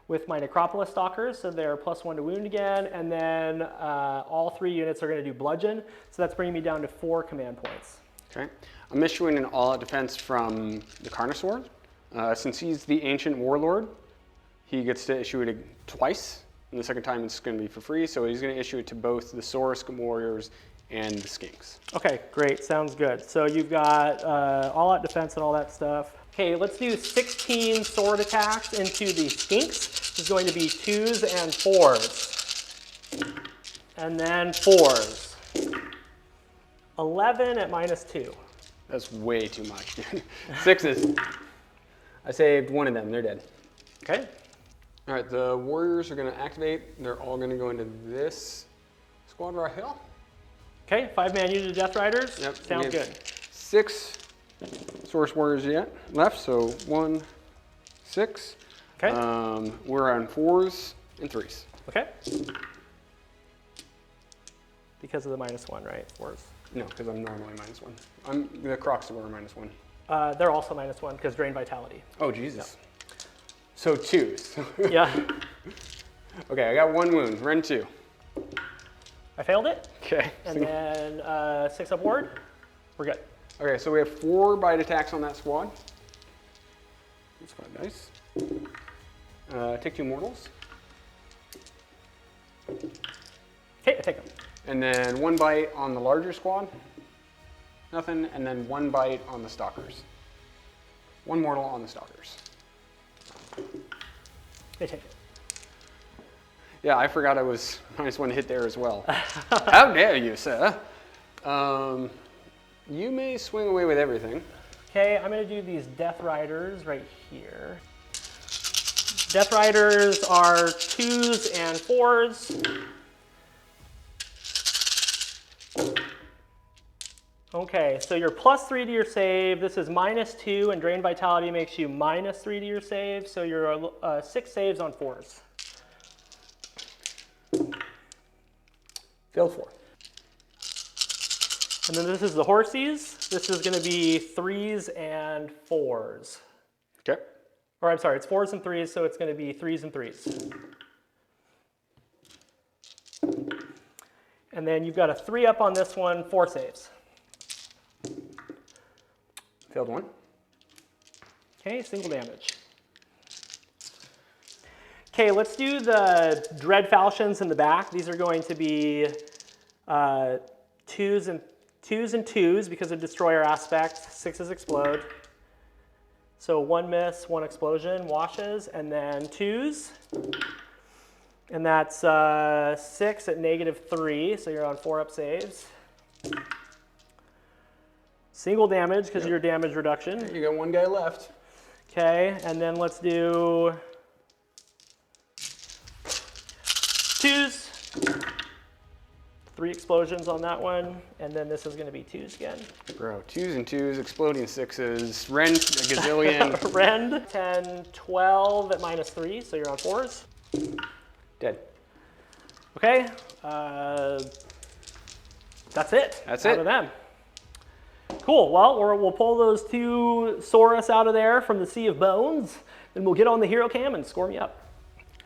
Necropolis Stalkers, so they're +1 to wound again, and then all 3 units are gonna do Bludgeon, so that's bringing me down to 4 command points. Okay. I'm issuing an all-out defense from the Carnosaur. Since he's the Ancient Warlord, he gets to issue it twice, and the second time it's going to be for free, so he's going to issue it to both the Saurus Warriors and the Skinks. Okay, great, sounds good. So you've got all-out defense and all that stuff. Okay, let's do 16 sword attacks into the Skinks. This is going to be 2s and 4s. And then 4s. 11 at -2. That's way too much, dude. 6s. I saved 1 of them, they're dead. Okay. All right, the Warriors are gonna activate. They're all gonna go into this squad right here. Okay, 5-man unit of Death Riders. Yep. Sounds good. 6 Source Warriors yet left, so 1, 6. Okay. We're on 4s and 3s. Okay. Because of the -1, right? 4s. No, because I'm normally -1. The Crocs were -1. They're also -1 because drain vitality. Oh, Jesus. So 2s. Yeah. Okay, I got 1 wound. Run 2. I failed it. Okay. And then 6 up ward. We're good. Okay, so we have 4 bite attacks on that squad. That's 5 dice. Take 2 mortals. Okay, I take them. And then 1 bite on the larger squad. Nothing. And then 1 bite on the stalkers. 1 mortal on the stalkers. They take it. Yeah, I forgot I was -1 hit there as well. How dare you, sir? You may swing away with everything. Okay, I'm going to do these Death Riders right here. Death Riders are 2s and 4s. Okay, so you're +3 to your save. This is -2, and Drain Vitality makes you -3 to your save, so you're 6 saves on 4s. Failed 4. And then this is the Horsies. This is going to be 3s and 4s. Okay. Or I'm sorry, it's 4s and 3s, so it's going to be 3s and 3s. And then you've got a 3 up on this one, 4 saves. Failed 1. Okay, single damage. Okay, let's do the Dread Falchions in the back. These are going to be 2s and 2s because of Destroyer Aspect. 6s explode. So 1 miss, 1 explosion, washes, and then 2s. And that's 6 at -3, so you're on 4 up saves. Single damage because of your damage reduction. You got 1 guy left. Okay, and then let's do 2s. 3 explosions on that one, and then this is going to be 2s again. Bro, 2s and 2s, exploding 6s, rend a gazillion. Rend 10, 12 at -3, so you're on 4s. Dead. Okay, that's it. That's out it. of them. Cool. Well, we'll pull those 2 Saurus out of there from the Sea of Bones, then we'll get on the hero cam and score me up.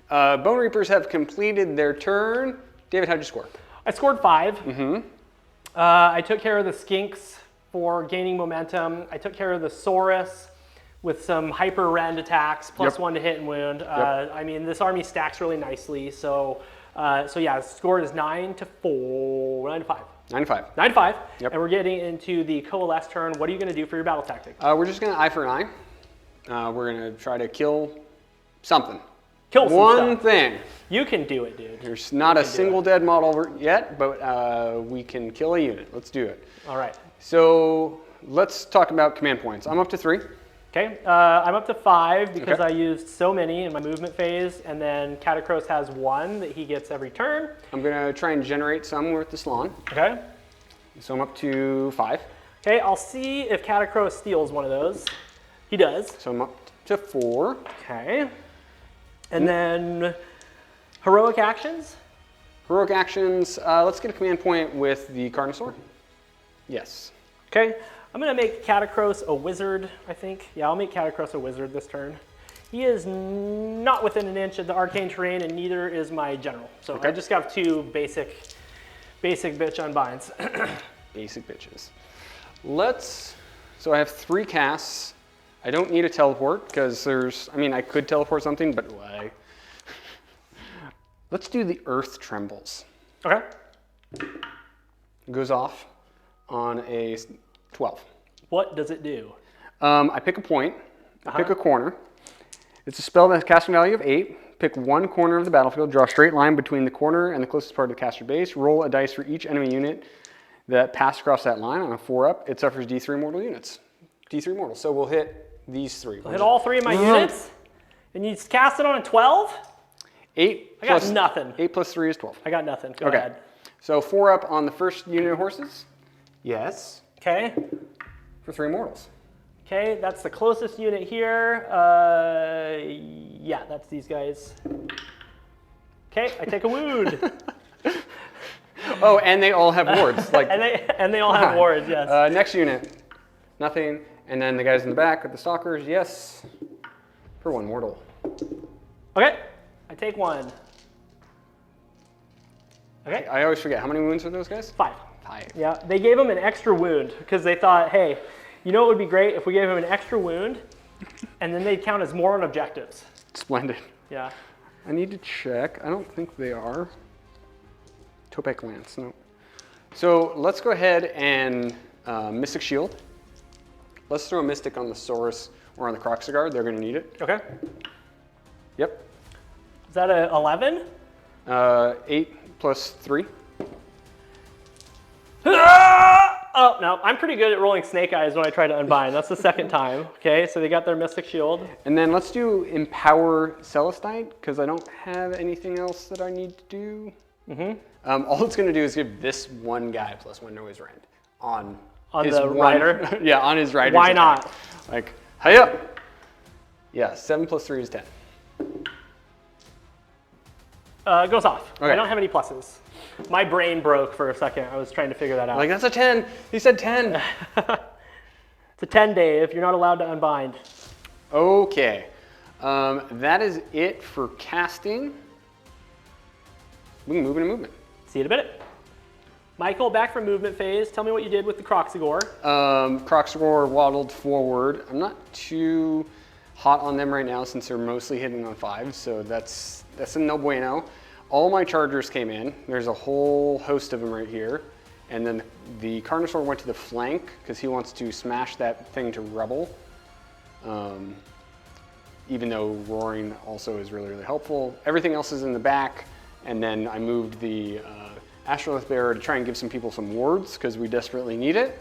Bonereapers have completed their turn. David, how'd you score? I scored 5. I took care of the Skinks for gaining momentum. I took care of the Saurus with some hyper rend attacks, plus Yep. 1 to hit and wound. I mean, this army stacks really nicely. So yeah, the score is 9 to 5. 9-5. 9-5. Yep. And we're getting into the coalesce turn. What are you going to do for your battle tactic? We're just going to eye for an eye. We're going to try to kill something. Kill some One stuff. thing. You can do it, dude. There's not a single dead model yet, but we can kill a unit. Let's do it. All right. So let's talk about command points. I'm up to 3. Okay, I'm up to 5 because Okay. I used so many in my movement phase, and then Catacross has 1 that he gets every turn. I'm going to try and generate some with the Salon. Okay. So I'm up to 5. Okay, I'll see if Catacross steals one of those. He does. So I'm up to 4. Okay. And then heroic actions. Heroic actions. Let's get a command point with the Carnosaur. Yes. Okay, I'm gonna make Catacross a wizard, I think. Yeah, I'll make Catacross a wizard this turn. He is not within an inch of the arcane terrain, and neither is my general. So Okay. I just got 2 basic bitch unbinds. Basic bitches. So I have 3 casts. I don't need a teleport because I could teleport something, but why? Let's do the Earth Trembles. Okay. It goes off on a 12. What does it do? I pick a point, I pick a corner. It's a spell that has a casting value of 8. Pick 1 corner of the battlefield, draw a straight line between the corner and the closest part of the caster base. Roll a dice for each enemy unit that passed across that line. On a 4-up, it suffers D3 mortal units. D3 mortal. So we'll hit these 3. I'll hit all 3 of my units, and you cast it on a 12? 8. I got nothing. 8 plus 3 is 12. I got nothing. Go Okay. ahead. So 4-up on the first unit of horses. Yes. Okay. For 3 mortals. Okay, that's the closest unit here. Yeah, that's these guys. Okay, I take a wound. Oh, and they all have wards. Like, and they all have wards, yes. Next unit, nothing. And then the guys in the back with the stalkers, yes. For 1 mortal. Okay, I take 1. Okay, I always forget. How many wounds are those guys? 5. 5. Yeah, they gave him an extra wound because they thought, hey, you know what would be great if we gave him an extra wound and then they'd count as more on objectives. Splendid. Yeah. I need to check. I don't think they are. Topek Lance, no. So let's go ahead and Mystic Shield. Let's throw a Mystic on the Saurus or on the Croxigard. They're going to need it. Okay. Yep. Is that a 11? 8 plus 3. Oh, no, I'm pretty good at rolling snake eyes when I try to unbind. That's the second time. Okay, so they got their Mystic Shield. And then let's do Empower Celestite, because I don't have anything else that I need to do. All it's going to do is give this one guy plus 1 to his rend on his the rider? Yeah, on his rider. Why not? Like, hey up! Yeah, 7 plus 3 is 10. Goes off. Okay. I don't have any pluses. My brain broke for a second. I was trying to figure that out. Like, that's a 10. He said 10. It's a 10 day if you're not allowed to unbind. Okay. That is it for casting. We can move into movement. See you in a minute. Michael, back from movement phase. Tell me what you did with the Croxigor. Croxigor waddled forward. I'm not too hot on them right now since they're mostly hitting on 5, so that's a no bueno. All my chargers came in. There's a whole host of them right here. And then the Carnosaur went to the flank because he wants to smash that thing to rubble. Even though roaring also is really, really helpful. Everything else is in the back. And then I moved the Astrolith Bearer to try and give some people some wards because we desperately need it.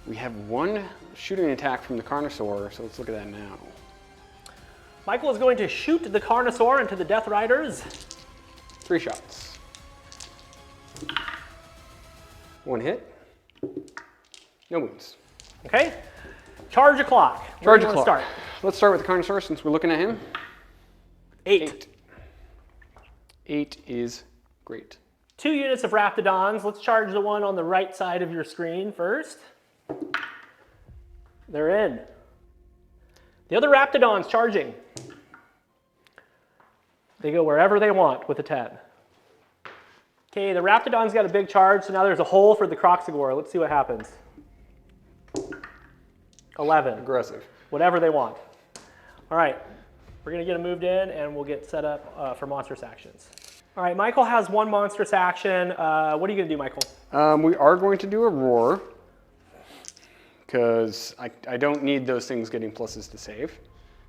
We have 1 shooting attack from the Carnosaur, so let's look at that now. Michael is going to shoot the Carnosaur into the Death Riders. 3 shots. 1 hit. No wounds. Okay. Charge a clock. Charge Where a do you clock. want to start? Let's start with the Carnosaur since we're looking at him. 8. 8 is great. 2 units of Raptidons. Let's charge the one on the right side of your screen first. They're in. The other Raptidon's charging. They go wherever they want with a 10. Okay, the Raptidon's got a big charge, so now there's a hole for the Croxigor. Let's see what happens. 11. Aggressive. whatever they want. All right, we're gonna get them moved in and we'll get set up for monstrous actions. All right, Michael has one monstrous action. What are you gonna do, Michael? We are going to do a roar because I don't need those things getting pluses to save.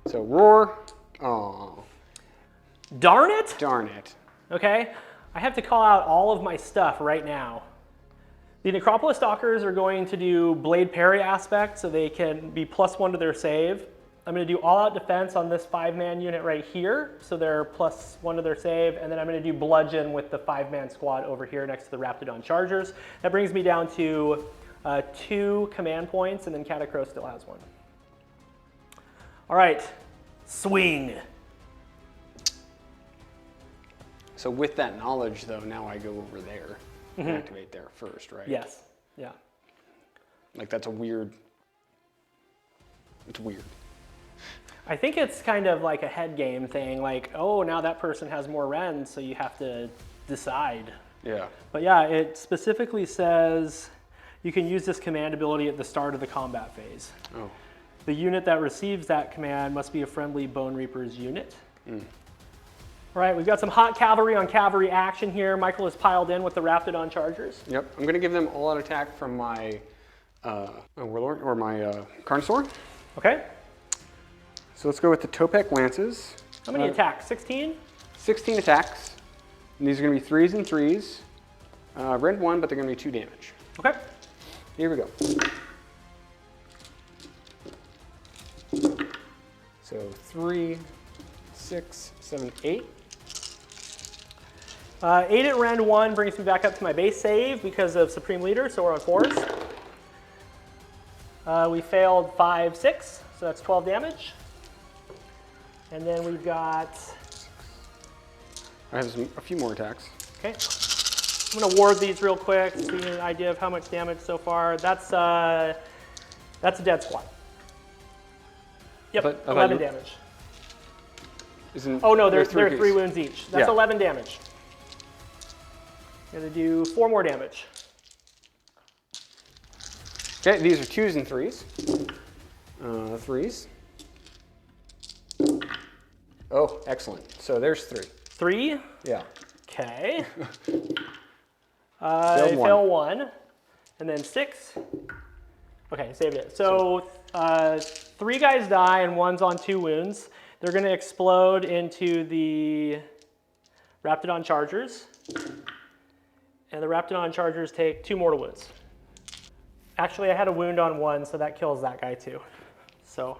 So roar, oh. Darn it! Darn it. Okay, I have to call out all of my stuff right now. The Necropolis Stalkers are going to do Blade Parry aspect, so they can be +1 to their save. I'm going to do All Out Defense on this 5-man unit right here, so they're +1 to their save, and then I'm going to do Bludgeon with the 5-man squad over here next to the Raptidon Chargers. That brings me down to 2 command points, and then Catacrow still has 1. All right, swing. So with that knowledge, though, now I go over there and activate there first, right? Yes, yeah. Like that's a weird, it's weird. I think it's kind of like a head game thing, like, oh, now that person has more rends, so you have to decide. Yeah. But yeah, it specifically says you can use this command ability at the start of the combat phase. Oh. The unit that receives that command must be a friendly Bonereapers unit. All right, we've got some hot cavalry on cavalry action here. Michael is piled in with the Raptidon Chargers. Yep, I'm gonna give them all-out attack from my Warlord, or my Carnosaur. Okay. So let's go with the Topek Lances. How many attacks? 16? 16 attacks. And these are gonna be 3s and 3s. Rend 1, but they're gonna be 2 damage. Okay. Here we go. So 3, 6, 7, 8. 8 at Rend 1 brings me back up to my base save because of Supreme Leader, so we're on 4s. We failed 5, 6, so that's 12 damage. And then we've got... I have a few more attacks. Okay. I'm going to ward these real quick to see an idea of how much damage so far. That's a dead squad. Yep, But 11 damage. Isn't Oh no, they're there 3 wounds each. That's 11 damage. Gonna do 4 more damage. Okay, these are 2s and 3s. 3s. Oh, excellent. So there's 3. 3? Yeah. Okay. Failed 1. Fail 1. And then 6. Okay, saved it. So 3 guys die and 1's on 2 wounds. They're going to explode into the Raptidon Chargers. And the Raptidon Chargers take 2 mortal wounds. Actually, I had a wound on 1, so that kills that guy too. So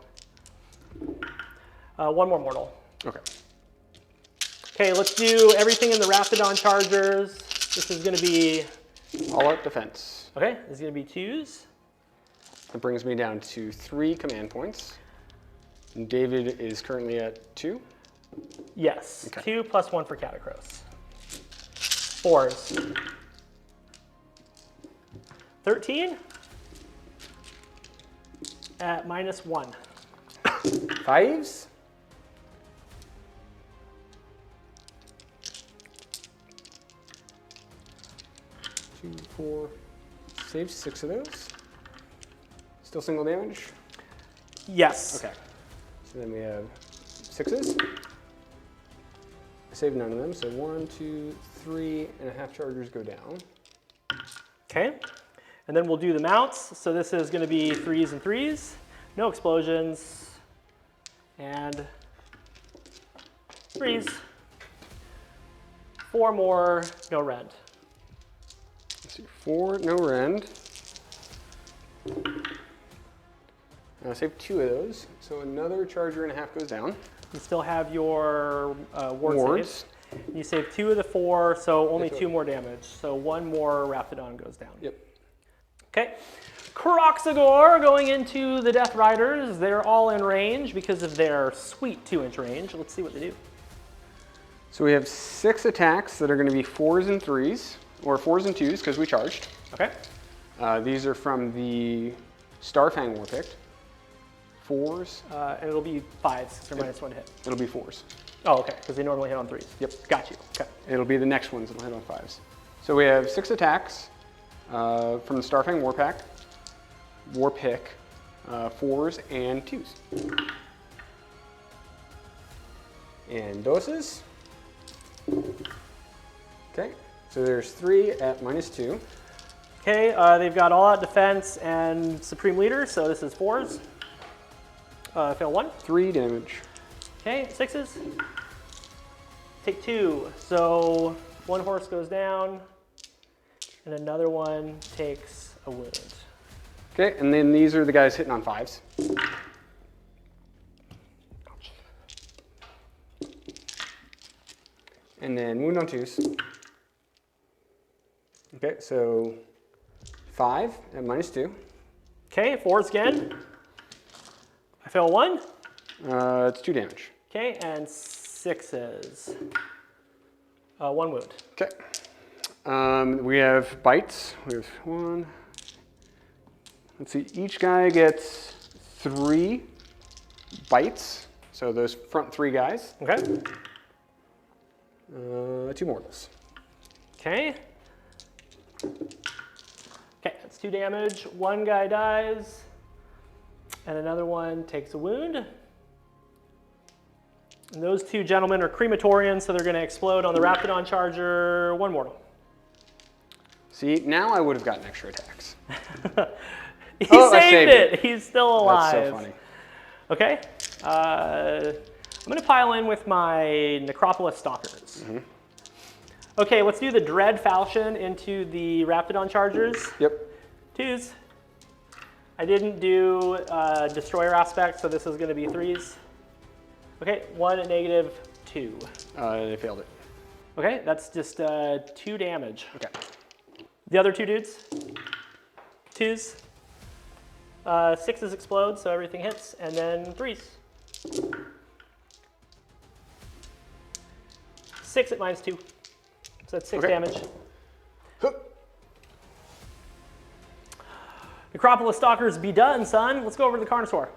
1 more mortal. Okay. Okay, let's do everything in the Raptidon Chargers. This is going to be... All-out defense. Okay, this is going to be 2s. That brings me down to 3 command points. And David is currently at 2. Yes, Okay. 2 plus 1 for Catacross. 4s. 13 at -1. 5s. 2, 4. Save 6 of those. Still single damage? Yes. Okay. So then we have 6s. I saved none of them, so 1, 2, 3 and a half chargers go down. Okay, and then we'll do the mounts. So this is going to be 3s and 3s, no explosions, and 3s. 4 more, no rend. Let's see, 4, no rend. Save 2 of those, so another charger and a half goes down. You still have your ward Wards. saves. You save 2 of the 4, so only 2 more damage. So 1 more Raptidon goes down. Yep. Okay. Croxagore going into the Death Riders. They're all in range because of their sweet 2-inch range. Let's see what they do. So we have 6 attacks that are going to be 4s and 3s, or 4s and 2s because we charged. Okay. These are from the Starfang War Picked. 4s. And it'll be 5s because they're -1 to hit. It'll be 4s. Oh, okay, because they normally hit on 3s. Yep. Got you. Okay. It'll be the next ones that'll hit on 5s. So we have 6 attacks from the Starfang War Pick. 4s and 2s. And doses. Okay, so there's 3 at -2. Okay, they've got all out defense and supreme leader, so this is 4s. Fail 1. 3 damage. Okay, 6s. Take 2. So 1 horse goes down, and another one takes a wound. Okay, and then these are the guys hitting on 5s. And then wound on 2s. Okay, so 5 at -2. Okay, 4s again. I fail 1. It's 2 damage. Okay, and 6s. 1 wound. Okay. We have bites. We have 1. Let's see, each guy gets 3 bites. So those front 3 guys. Okay. 2 mortals. Okay. Okay, that's 2 damage. 1 guy dies, and another one takes a wound. And those 2 gentlemen are crematorians, so they're going to explode on the Raptidon charger. 1 mortal. See, now I would have gotten extra attacks. He I saved it. He's still alive. That's so funny. Okay. I'm going to pile in with my Necropolis Stalkers. Mm-hmm. Okay, let's do the Dread Falchion into the Raptidon chargers. Yep. 2s. I didn't do Destroyer aspect, so this is going to be 3s. Okay, 1 at -2. They failed it. Okay, that's just 2 damage. Okay. The other 2 dudes? 2s. 6s explode, so everything hits, and then 3s. 6 at -2. So that's 6 Okay. damage. Necropolis Stalkers be done, son. Let's go over to the Carnosaur.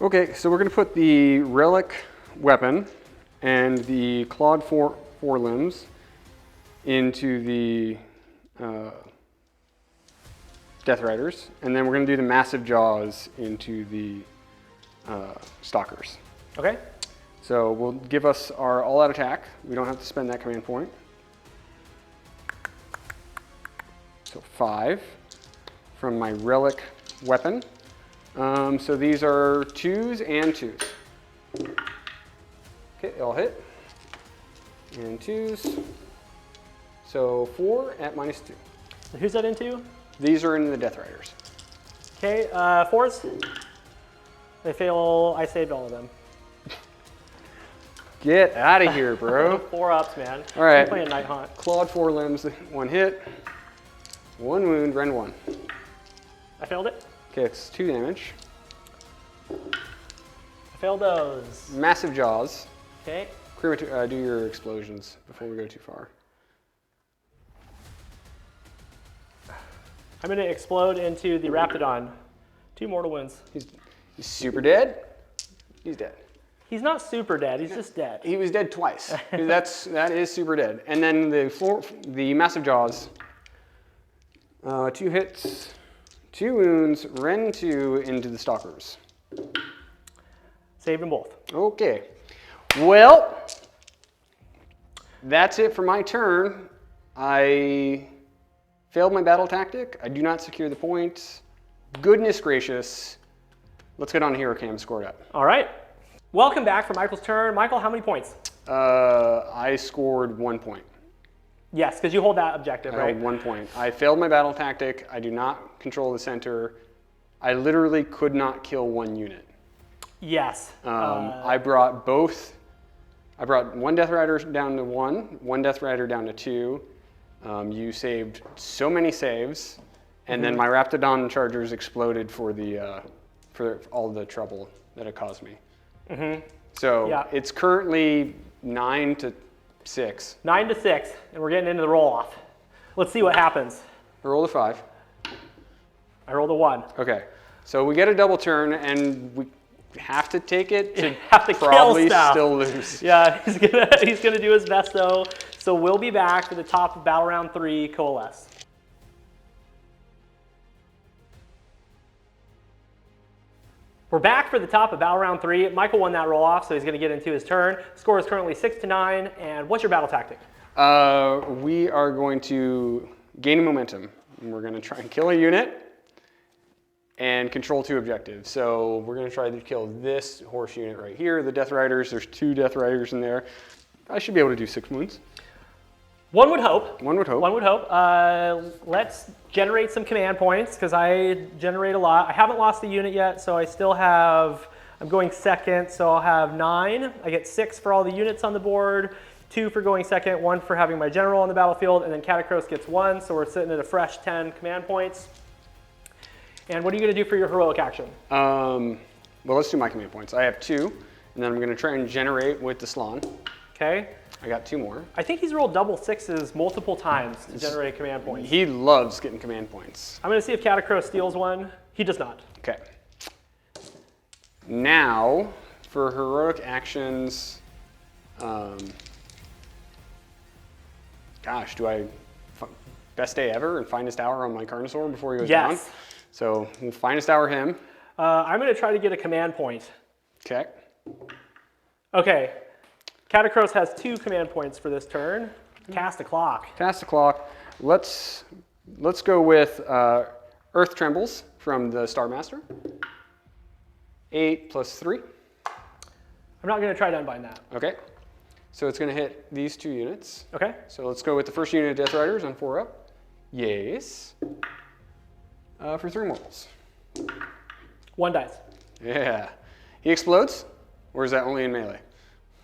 Okay, so we're going to put the relic weapon and the clawed forelimbs into the Death Riders, and then we're going to do the massive jaws into the stalkers. Okay. So we'll give us our all-out attack. We don't have to spend that command point. So 5 from my relic weapon. So these are 2s and 2s. Okay, they all hit. And 2s. So 4 at -2. And who's that into? These are in the Death Riders. Okay, 4s. They fail. I saved all of them. Get out of here, bro. 4 ups, man. All right. I'm playing Night Haunt. Clawed forelimbs, 1 hit. 1 wound, Ren 1. I failed it. Okay, it's 2 damage. I failed those. Massive jaws. Okay. Do your explosions before we go too far. I'm going to explode into the Raptidon. 2 mortal wounds. He's super dead. He's dead. He's not super dead. He's just dead. He was dead twice. That is super dead. And then the massive jaws. 2 hits, 2 wounds, Ren 2 into the stalkers. Saved them both. Okay. Well, that's it for my turn. I failed my battle tactic. I do not secure the points. Goodness gracious. Let's get on Hero Cam and score it up. All right. Welcome back for Michael's turn. Michael, how many points? I scored 1 point. Yes, because you hold that objective, I right? held 1 point. I failed my battle tactic. I do not control the center. I literally could not kill 1 unit. Yes. I brought 1 Death Rider down to 1 Death Rider down to 2. You saved so many saves, and then my Raptidon chargers exploded for all the trouble that it caused me. So it's currently 9-6. 9-6, and we're getting into the roll-off. Let's see what happens. I rolled a 5. I rolled a 1. Okay, so we get a double turn, and we have to take it to have to probably kill stuff. still lose. Yeah, he's gonna do his best though. So we'll be back to the top of Battle Round 3, Coalesce. We're back for the top of battle round 3. Michael won that roll off, so he's going to get into his turn. Score is currently 6-9. And what's your battle tactic? We are going to gain momentum. And we're going to try and kill a unit and control 2 objectives. So we're going to try to kill this horse unit right here, the Death Riders. There's 2 Death Riders in there. I should be able to do 6 wounds. One would hope. One would hope. One would hope. Let's generate some command points because I generate a lot. I haven't lost the unit yet, so I still have, I'm going second, so I'll have 9. I get 6 for all the units on the board, 2 for going second, 1 for having my general on the battlefield, and then Catacross gets 1, so we're sitting at a fresh 10 command points. And what are you going to do for your heroic action? Well, let's do my command points. I have 2, and then I'm going to try and generate with the Slan. Okay. I got 2 more. I think he's rolled double 6s multiple times to generate command points. He loves getting command points. I'm going to see if Catacross steals one. He does not. Okay. Now, for heroic actions, gosh, do I best day ever and finest hour on my Carnosaur before he goes down? Yes. So we'll finest hour him. I'm going to try to get a command point. Okay. Okay. Catacross has 2 command points for this turn. Cast a clock. Cast the clock. Let's go with Earth Trembles from the Star Master. 8 plus 3. I'm not going to try to unbind that. Okay. So it's going to hit these 2 units. Okay. So let's go with the first unit of Death Riders on 4 up. Yes. For 3 mortals. 1 dice. Yeah. He explodes? Or is that only in melee?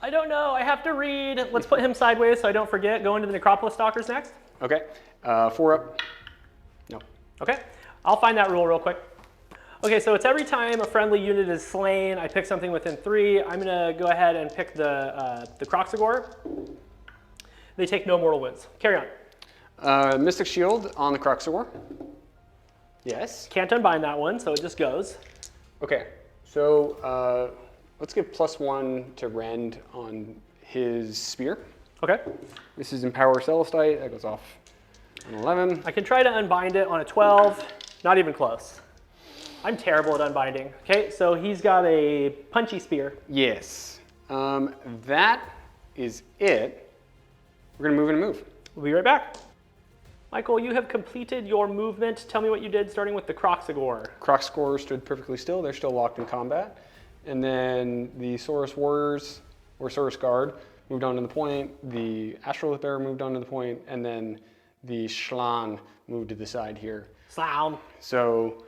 I don't know. I have to read. Let's put him sideways so I don't forget. Go into the Necropolis Stalkers next. Okay. 4 up. No. Okay. I'll find that rule real quick. Okay, so it's every time a friendly unit is slain, I pick something within 3. I'm going to go ahead and pick the Kroxigor. They take no mortal wounds. Carry on. Mystic Shield on the Kroxigor. Yes. Can't unbind that one, so it just goes. Okay. So let's give +1 to Rend on his spear. Okay. This is Empower Celestite. That goes off on 11. I can try to unbind it on a 12. Not even close. I'm terrible at unbinding. Okay, so he's got a punchy spear. Yes. That is it. We're going to move and move. We'll be right back. Michael, you have completed your movement. Tell me what you did, starting with the Kroxigor. Kroxigor stood perfectly still. They're still locked in combat. And then the Saurus Warriors, or Saurus Guard, moved on to the point. The Astrolith Bearer moved on to the point. And then the Schlan moved to the side here. Slam. So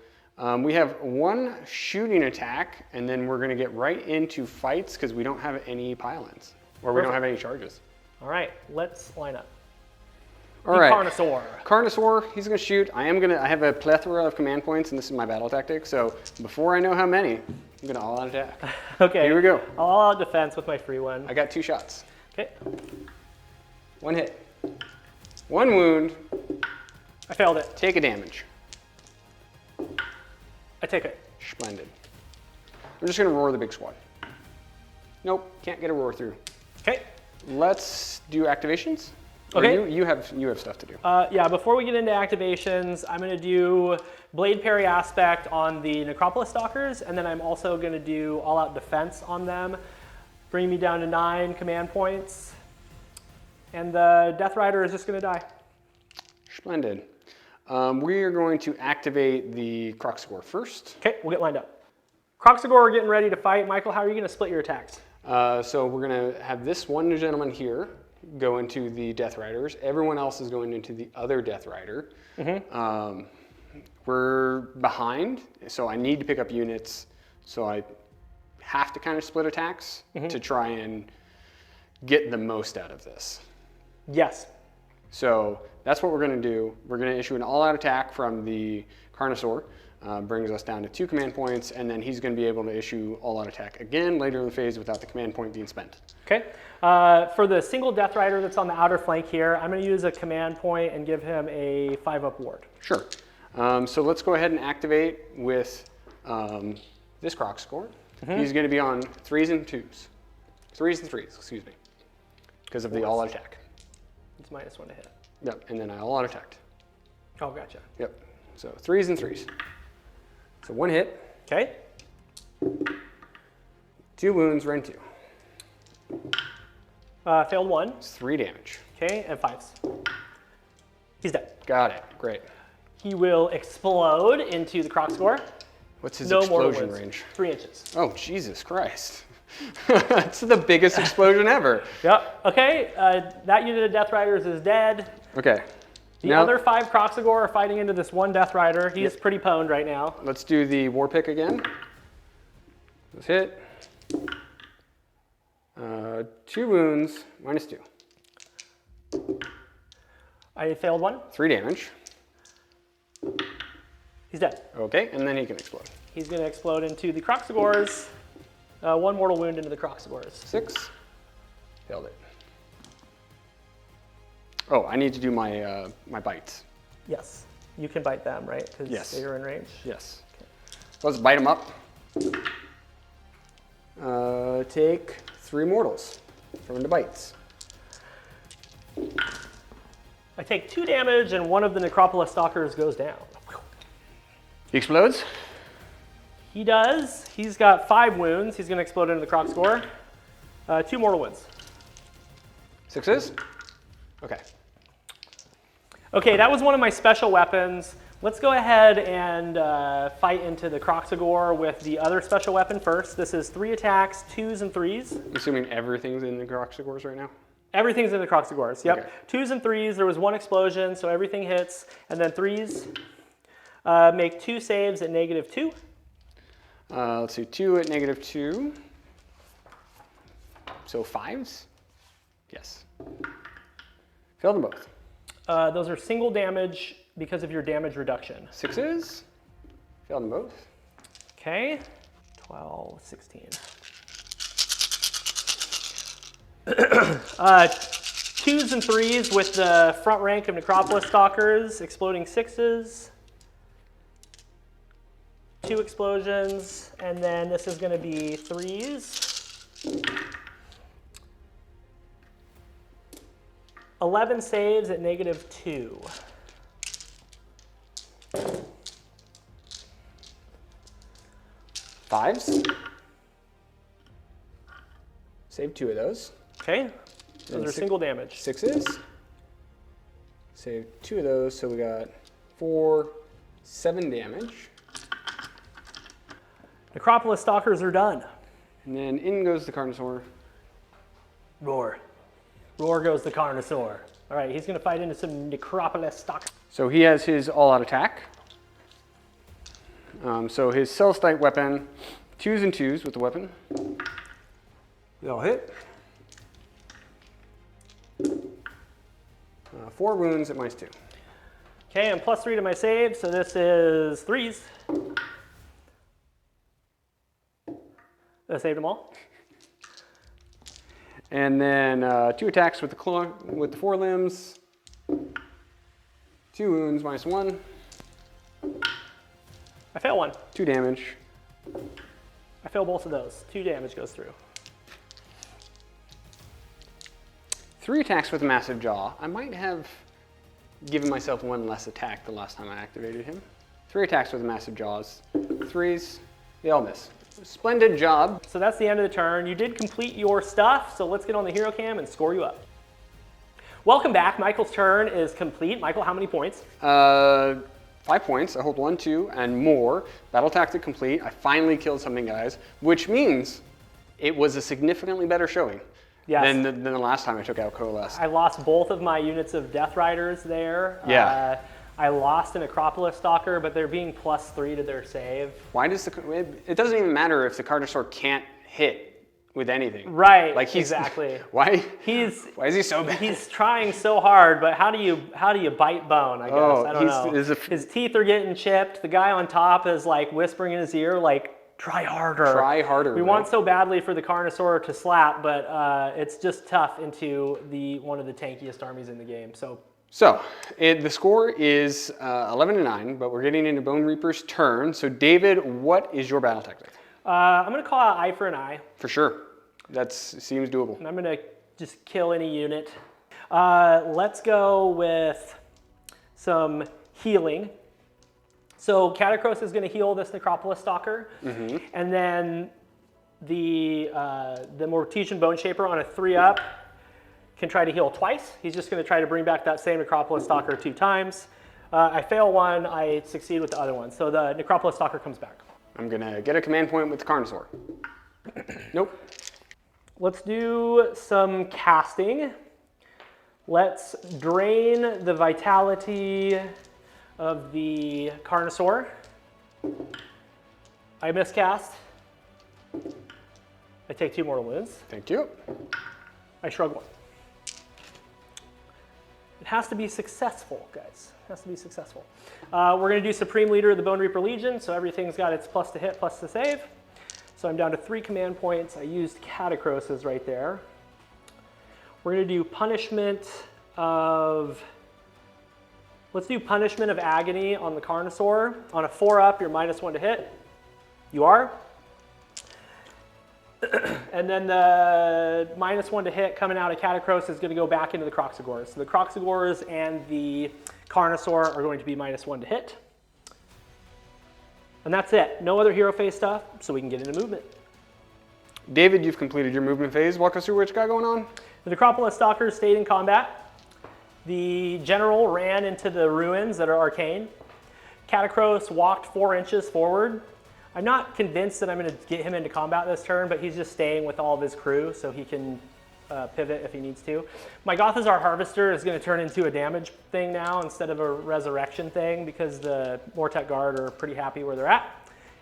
we have 1 shooting attack, and then we're going to get right into fights because we don't have any pylons, or we don't have any charges. All right, let's line up. All right. Carnosaur. Carnosaur, he's going to shoot. I have a plethora of command points, and this is my battle tactic. So before I know how many, I'm going to all-out attack. Okay. Here we go. All out defense with my free one. I got 2 shots. Okay. 1 hit. 1 wound. I failed it. Take a damage. I take it. Splendid. I'm just going to roar the big squad. Nope, can't get a roar through. Okay. Let's do activations. Or Okay. You have stuff to do. Yeah, before we get into activations, I'm going to do Blade Parry Aspect on the Necropolis Stalkers, and then I'm also going to do All Out Defense on them, bring me down to 9 command points, and the Death Rider is just going to die. Splendid. We are going to activate the Kroxigor first. Okay, we'll get lined up. Kroxigor getting ready to fight. Michael, how are you going to split your attacks? So we're going to have this one gentleman here go into the Death Riders. Everyone else is going into the other Death Rider. Mm-hmm. We're behind, so I need to pick up units. So I have to kind of split attacks to try and get the most out of this. Yes. So that's what we're going to do. We're going to issue an all-out attack from the Carnosaur. Brings us down to 2 command points, and then he's going to be able to issue all-out attack again later in the phase without the command point being spent. Okay. For the single Death Rider that's on the outer flank here, I'm going to use a command point and give him a 5-up ward. Sure. So let's go ahead and activate with this Kroxigor. He's going to be on 3s and 2s. 3s and 3s, excuse me, because of the all-out attack. It's -1 to hit. Yep, and then I all-out attacked. Oh, gotcha. Yep, so 3s and 3s. So 1 hit. Okay. 2 wounds, Rend 2. Failed 1. It's 3 damage. Okay, and 5s. He's dead. Got it. Great. He will explode into the croc score. What's his No mortal explosion wounds. range? 3 inches. Oh, Jesus Christ. That's the biggest explosion ever. Yep. Okay, that unit of Death Riders is dead. Okay. The Now, other 5 Kroxigor are fighting into this one Death Rider. He's pretty pwned right now. let's do the war pick again. Let's hit. 2 wounds, -2. I failed 1. 3 damage. He's dead. Okay, and then he can explode. He's going to explode into the Kroxigors. 1 mortal wound into the Kroxigors. 6. Failed it. Oh, I need to do my my bites. Yes. You can bite them, right? Because Yes. they're in range. Yes. Let's bite them up. Take 3 mortals from the bites. I take 2 damage, and one of the Necropolis Stalkers goes down. He explodes. He does. He's got 5 wounds. He's going to explode into the Kroxigor. 2 mortal wounds. 6s. Okay. Okay, that was one of my special weapons. Let's go ahead and fight into the Kroxigor with the other special weapon first. This is 3 attacks, 2s and 3s. I'm assuming everything's in the Kroxigors right now. Everything's in the Kroxigors, yep. Okay. 2s and 3s, there was 1 explosion, so everything hits. And then 3s make 2 saves at -2. Let's do 2 at -2. So 5s? Yes. Failed them both. Those are single damage because of your damage reduction. 6s? Failed them both. Okay, 12, 16. 2s and 3s with the front rank of Necropolis Stalkers, exploding 6s. 2 explosions, and then this is going to be 3s. 11 saves at -2. Fives. Save 2 of those. Okay, those are single damage. 6s. Save 2 of those, so we got 4, 7 damage. Necropolis Stalkers are done. And then in goes the Carnosaur. Roar. Roar goes the Carnosaur. All right, he's going to fight into some Necropolis Stalkers. So he has his all-out attack. So his Celestite weapon, 2s and 2s with the weapon. They all hit. 4 wounds at -2. Okay, and +3 to my save, so this is 3s. I saved them all. And then 2 attacks with the claw, with the 4 limbs. 2 wounds, -1. I fail 1. 2 damage. I fail both of those. 2 damage goes through. 3 attacks with a massive jaw. I might have given myself 1 less attack the last time I activated him. 3 attacks with massive jaws. 3s, they all miss. Splendid job. So that's the end of the turn. You did complete your stuff, so let's get on the hero cam and score you up. Welcome back. Michael's turn is complete. Michael, how many points? 5 points. I hold 1, 2, and more. Battle tactic complete. I finally killed something, guys, which means it was a significantly better showing than the last time I took out Coalesce. I lost both of my units of Death Riders there. Yeah. I lost an Acropolis Stalker, but they're being +3 to their save. Why does it doesn't even matter if the Carnosaur can't hit with anything. Right, like exactly. Why is he so bad? He's trying so hard, but how do you bite bone, I guess? I don't know. His teeth are getting chipped. The guy on top is like whispering in his ear, like, try harder. Try harder. We want so badly for the Carnosaur to slap, but it's just tough into one of the tankiest armies in the game. So the score is 11-9, but we're getting into Bonereapers' turn. So David, what is your battle tactic? I'm going to call out eye for an eye. For sure. That seems doable. And I'm going to just kill any unit. Let's go with some healing. So Catacross is going to heal this Necropolis Stalker, and then the Mortesian Bone Shaper on a 3-up can try to heal twice. He's just going to try to bring back that same Necropolis Stalker 2 times. I fail one, I succeed with the other one. So the Necropolis Stalker comes back. I'm gonna get a command point with the Carnosaur. Nope. Let's do some casting. Let's drain the vitality of the Carnosaur. I miscast. I take 2 mortal wounds. Thank you. I shrug 1. It has to be successful, guys. It has to be successful. We're going to do Supreme Leader of the Bonereaper Legion, so everything's got its plus to hit, plus to save. So I'm down to 3 command points. I used Catacross's right there. We're going to do Punishment of... Let's do Punishment of Agony on the Carnosaur. On a 4-up, you're -1 to hit. You are. And then the -1 to hit coming out of Catacross is going to go back into the Croxagores. So the Croxagores and the Carnosaur are going to be -1 to hit. And that's it. No other hero phase stuff, so we can get into movement. David, you've completed your movement phase. Walk us through what you got going on. The Necropolis Stalkers stayed in combat. The general ran into the ruins that are arcane. Catacross walked 4 inches forward. I'm not convinced that I'm going to get him into combat this turn, but he's just staying with all of his crew so he can pivot if he needs to. My Gothazar Harvester is going to turn into a damage thing now instead of a resurrection thing because the Mortek Guard are pretty happy where they're at.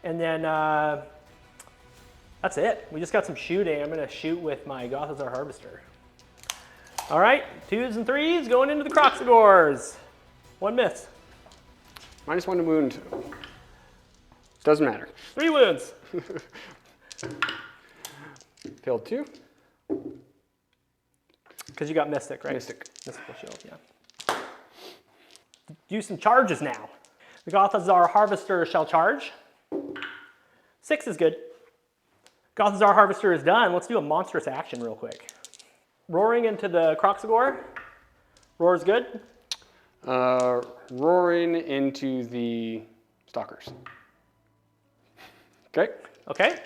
And then that's it. We just got some shooting. I'm going to shoot with my Gothazar Harvester. All right, 2s and 3s going into the Croxagores. 1 miss. -1 to wound. Doesn't matter. 3 wounds. Failed 2. Because you got Mystic, right? Mystic. Mystical Shield, yeah. Do some charges now. The Gothazar Harvester shall charge. 6 is good. Gothazar Harvester is done. Let's do a monstrous action real quick. Roaring into the Croxagore. Roar is good. Roaring into the Stalkers. Okay. Okay.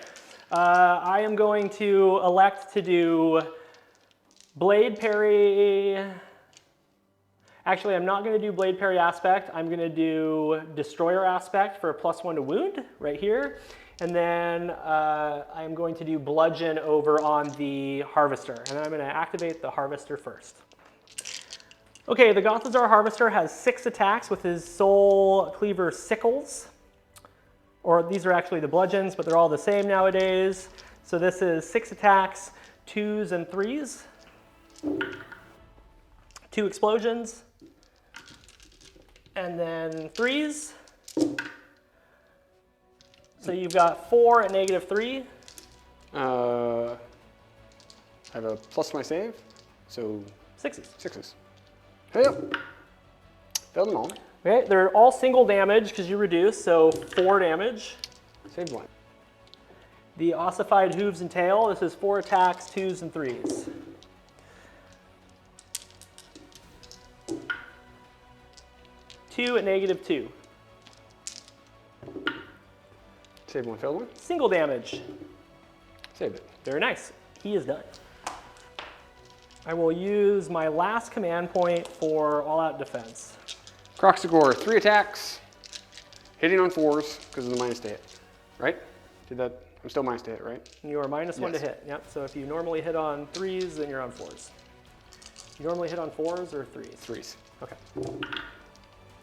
I am going to elect to do Blade Parry. Actually, I'm not going to do Blade Parry Aspect. I'm going to do Destroyer Aspect for a +1 to wound right here. And then I'm going to do Bludgeon over on the Harvester. And I'm going to activate the Harvester first. Okay, the Gothazar Harvester has 6 attacks with his Soul Cleaver Sickles. Or these are actually the Bludgeons, but they're all the same nowadays. So this is 6 attacks, 2s and 3s. 2 explosions. And then 3s. So you've got 4 at -3. I have a plus my save, so 6s. 6s. Hey up. Failed them all. Okay, they're all single damage because you reduce, so 4 damage. Saved 1. The Ossified Hooves and Tail, this is 4 attacks, 2s and 3s. Two at -2. Saved 1, failed 1. Single damage. Saved it. Very nice. He is done. I will use my last command point for all-out defense. Croxagore, 3 attacks. Hitting on 4s because of the -to hit. Right? Did that? I'm still -to hit, right? You are -1 to Yes. hit. Yep. So if you normally hit on 3s, then you're on 4s. You normally hit on 4s or 3s? 3s. Okay.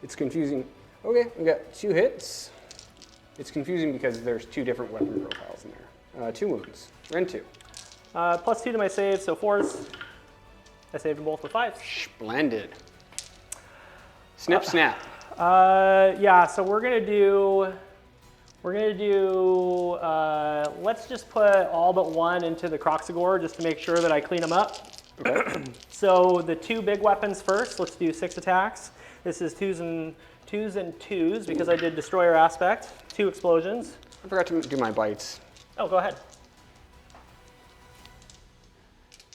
It's confusing. Okay, we got 2 hits. It's confusing because there's 2 different weapon profiles in there. 2 wounds. Ren 2. +2 to my save, so 4s. I saved them both with 5s. Splendid. Snip, snap. Yeah, so we're gonna do, let's just put all but 1 into the Croxagore just to make sure that I clean them up. Okay. So the 2 big weapons first, let's do 6 attacks. This is 2s and 2s because I did Destroyer Aspect, 2 explosions. I forgot to do my bites. Oh, go ahead.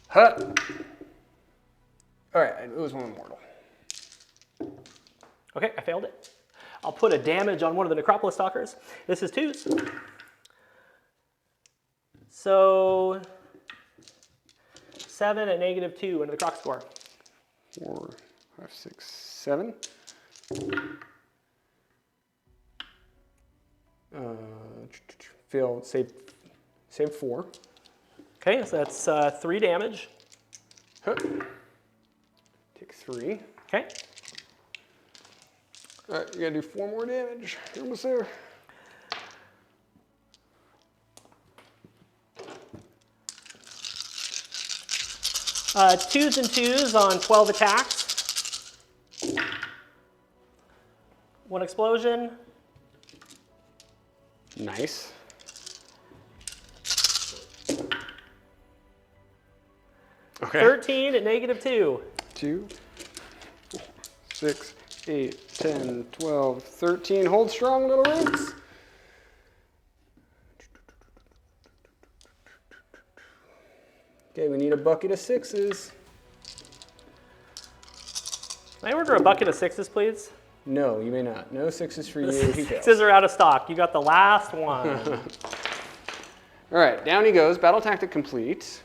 Huh. All right, it was 1 mortal. Okay, I failed it. I'll put a damage on one of the Necropolis Stalkers. This is 2s. So 7 at -2 into the Croc score. 4, 5, 6, 7. Fail, save 4. Okay, so that's 3 damage. Huh. Take 3. Okay. All right, you gotta do 4 more damage. You're almost there. Twos and 2s on 12 attacks. 1 explosion. Nice. Okay. 13 at -2. 2, 4, 6, 8, 10, 12, 13. Hold strong, little roots. Okay, we need a bucket of 6s. Can I order a bucket of 6s, please? No, you may not. No 6s for you. He fails. 6s are out of stock. You got the last one. All right, down he goes. Battle tactic complete.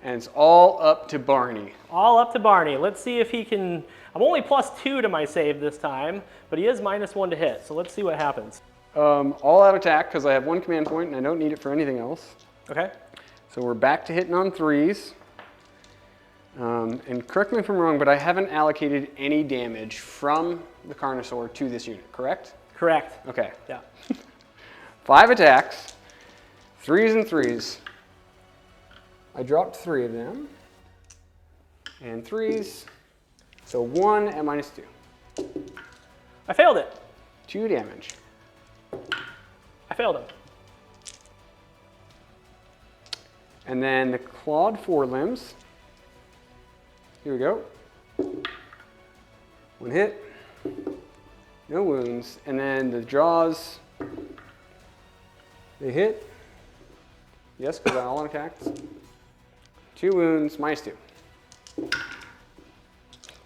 And it's all up to Barney. All up to Barney. Let's see if he can... I'm only +2 to my save this time, but he is -1 to hit, so let's see what happens. All out attack, because I have 1 command point and I don't need it for anything else. Okay. So we're back to hitting on 3s. And correct me if I'm wrong, but I haven't allocated any damage from the Carnosaur to this unit, correct? Correct. Okay. Yeah. 5 attacks, 3s and 3s. I dropped 3 of them. And 3s. So 1 at -2. I failed it. 2 damage. I failed him. And then the clawed forelimbs. Here we go. 1 hit. No wounds. And then the jaws. They hit. Yes, because I all attacked. 2 wounds, -2.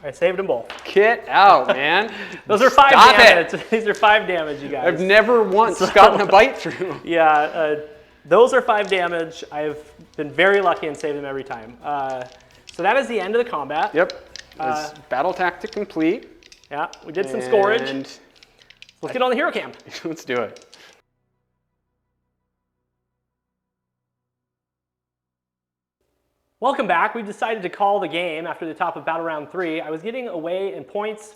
I saved them both. Get out, man. Those are 5 Stop damage. it. These are 5 damage, you guys. I've never once gotten a bite through. Yeah, those are 5 damage. I've been very lucky and saved them every time. So that is the end of the combat. Yep. It's battle tactic complete. Yeah, we did some scourge. And Let's get on the hero cam. let's do it. Welcome back. We decided to call the game after the top of battle round 3. I was getting away in points,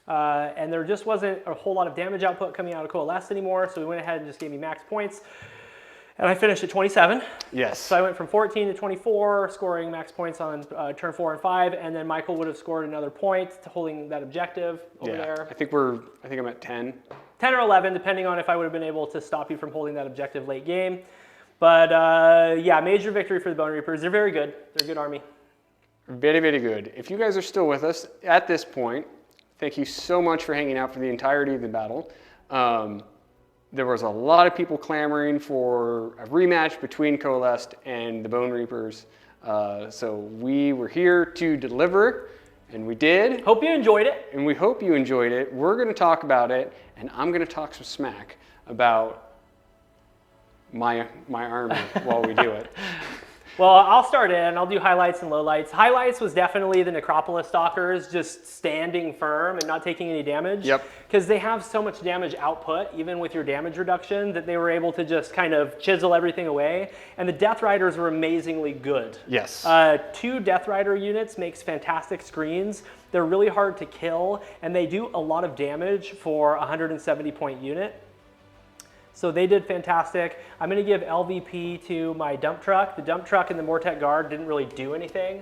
and there just wasn't a whole lot of damage output coming out of Coalesce anymore, so we went ahead and just gave me max points. And I finished at 27. Yes. So I went from 14 to 24, scoring max points on turn 4 and 5, and then Michael would have scored another point to holding that objective over there. I think I'm at 10. 10 or 11, depending on if I would have been able to stop you from holding that objective late game. But yeah, major victory for the Bonereapers. They're very good. They're a good army. Very, very good. If you guys are still with us at this point, thank you so much for hanging out for the entirety of the battle. There was a lot of people clamoring for a rematch between Coalesced and the Bonereapers. So we were here to deliver, and we did. Hope you enjoyed it. And we hope you enjoyed it. We're going to talk about it, and I'm going to talk some smack about my army while we do it. Well, I'll start in. I'll do highlights and lowlights. Highlights was definitely the Necropolis Stalkers just standing firm and not taking any damage. Yep. Because they have so much damage output, even with your damage reduction, that they were able to just kind of chisel everything away. And the Death Riders were amazingly good. Yes. 2 Death Rider units makes fantastic screens. They're really hard to kill, and they do a lot of damage for a 170-point unit. So they did fantastic. I'm going to give LVP to my dump truck. The dump truck and the Mortek Guard didn't really do anything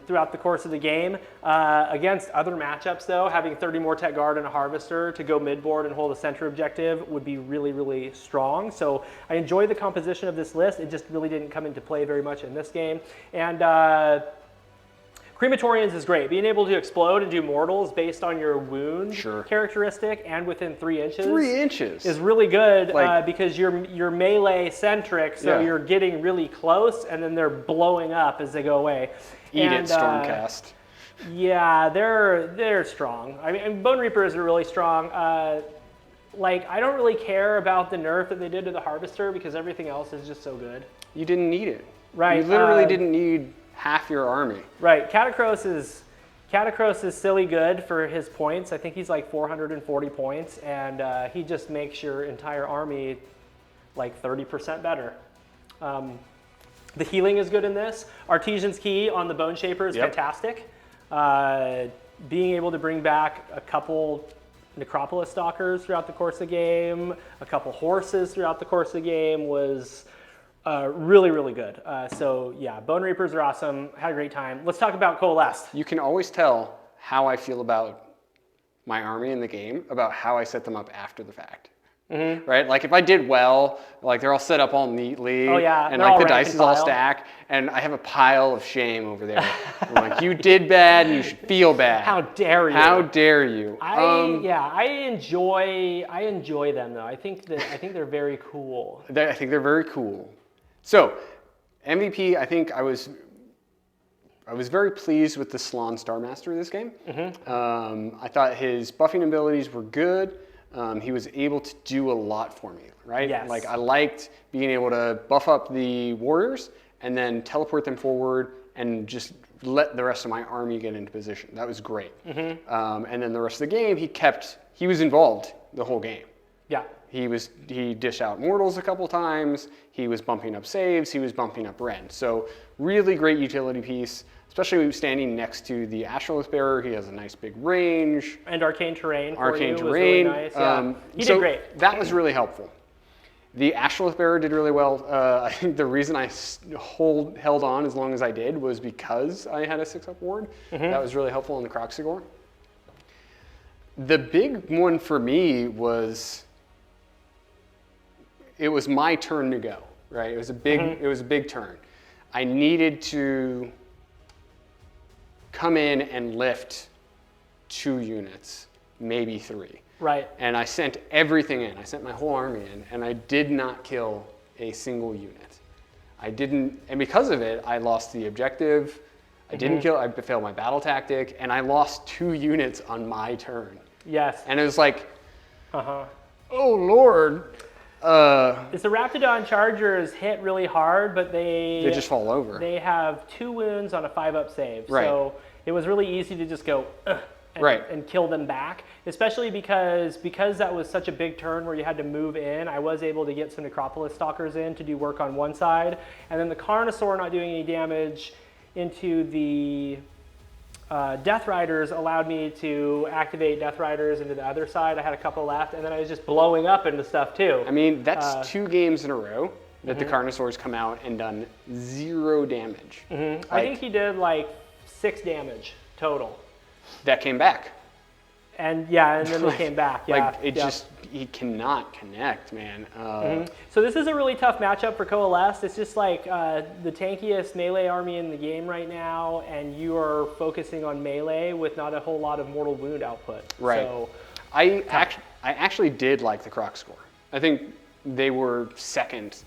throughout the course of the game. Against other matchups, though, having 30 Mortek Guard and a Harvester to go midboard and hold a center objective would be really, really strong. So I enjoy the composition of this list. It just really didn't come into play very much in this game. And Crematorians is great. Being able to explode and do mortals based on your wound characteristic and within 3 inches. 3 inches is really good because you're melee centric, so you're getting really close, and then they're blowing up as they go away. Eat it, Stormcast. Yeah, they're strong. I mean, Bonereapers are really strong. Like, I don't really care about the nerf that they did to the Harvester because everything else is just so good. You didn't need it. Right. You literally didn't need half your army. Right. Catacross is silly good for his points. I think he's like 440 points, and he just makes your entire army like 30% better. The healing is good in this. Artesian's Key on the Bone Shaper is fantastic. Being able to bring back a couple Necropolis Stalkers throughout the course of the game, a couple horses throughout the course of the game was really, really good. So yeah, Bonereapers are awesome. Had a great time. Let's talk about Coalesced. You can always tell how I feel about my army in the game about how I set them up after the fact. Right? Like if I did well, like they're all set up all neatly. Oh yeah, and like the dice is all stacked, and I have a pile of shame over there. I'm like, you did bad, and you should feel bad. How dare you? How dare you? I enjoy them though. I think they're very cool. I think they're very cool. So, MVP, I think I was very pleased with the Slann Starmaster of this game. I thought his buffing abilities were good. He was able to do a lot for me, right? Yes. Like I liked being able to buff up the warriors and then teleport them forward and just let the rest of my army get into position. That was great. And then the rest of the game, he was involved the whole game. Yeah. He dished out mortals a couple times. He was bumping up saves. He was bumping up rend. So really great utility piece, especially standing next to the Astrolith Bearer. He has a nice big range. And arcane terrain. Arcane terrain. Was really nice. Yeah. He did great. That was really helpful. The Astrolith Bearer did really well. I think the reason I held on as long as I did was because I had a 6-up ward. That was really helpful in the Kroxigor. The big one for me was, it was my turn to go, right? It was a big turn. I needed to come in and lift 2 units, maybe 3. Right. And I sent everything in. I sent my whole army in, and I did not kill a single unit. And because of it, I lost the objective. I failed my battle tactic, and I lost 2 units on my turn. Yes. And it was like, oh Lord. It's the Raptidon Chargers hit really hard, but they just fall over. They have 2 wounds on a 5-up save. Right. So it was really easy to just go and kill them back, especially because that was such a big turn where you had to move in. I was able to get some Necropolis Stalkers in to do work on one side, and then the Carnosaur not doing any damage into the Death Riders allowed me to activate Death Riders into the other side. I had a couple left, and then I was just blowing up into stuff too. I mean, that's 2 games in a row that the Carnosaurs come out and done 0 damage. I think he did like 6 damage total. That came back. And then they came back. Yeah. Like he cannot connect, man. So this is a really tough matchup for Coalesced. It's just like the tankiest melee army in the game right now, and you are focusing on melee with not a whole lot of mortal wound output. Right. So, I actually did like the Kroxigor. I think they were 2nd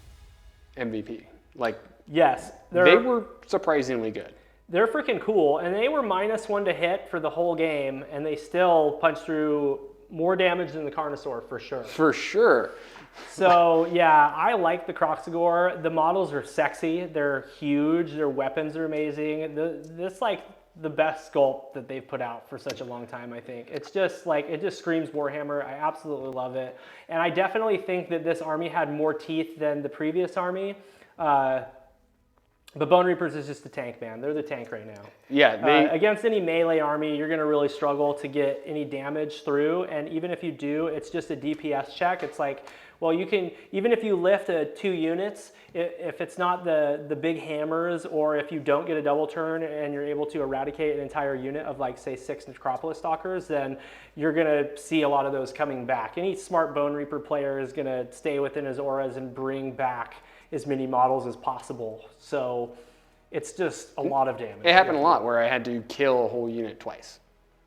MVP. Like, yes, they were surprisingly good. They're freaking cool, and they were -1 to hit for the whole game, and they still punched through more damage than the Carnosaur for sure. For sure. So yeah, I like the Kroxigor. The models are sexy. They're huge. Their weapons are amazing. This like the best sculpt that they've put out for such a long time, I think. It's just like, it just screams Warhammer. I absolutely love it. And I definitely think that this army had more teeth than the previous army. But Bonereapers is just the tank, man. They're the tank right now. Yeah, against any melee army, you're going to really struggle to get any damage through. And even if you do, it's just a DPS check. It's like, well, you can, even if you lift 2 units, if it's not the big hammers, or if you don't get a double turn and you're able to eradicate an entire unit of like, say, 6 Necropolis Stalkers, then you're going to see a lot of those coming back. Any smart Bonereaper player is going to stay within his auras and bring back as many models as possible. So it's just a lot of damage. It happened a lot where I had to kill a whole unit twice.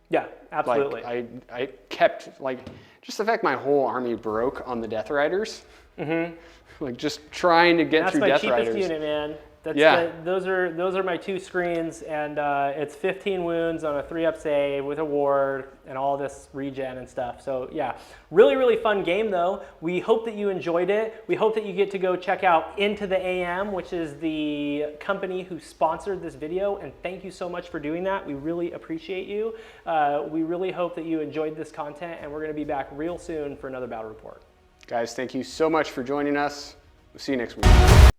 Yeah, absolutely. Like I kept, like, just the fact my whole army broke on the Death Riders. Like just trying to get through Death Riders. That's my cheapest unit, man. those are my 2 screens, and it's 15 wounds on a 3-up save with a ward and all this regen and stuff. So yeah, really fun game though. We hope that you enjoyed it. We hope that you get to go check out Into the AM, which is the company who sponsored this video, and thank you so much for doing that. We really appreciate you. We really hope that you enjoyed this content, and we're going to be back real soon for another battle report. Guys, thank you so much for joining us. We'll see you next week.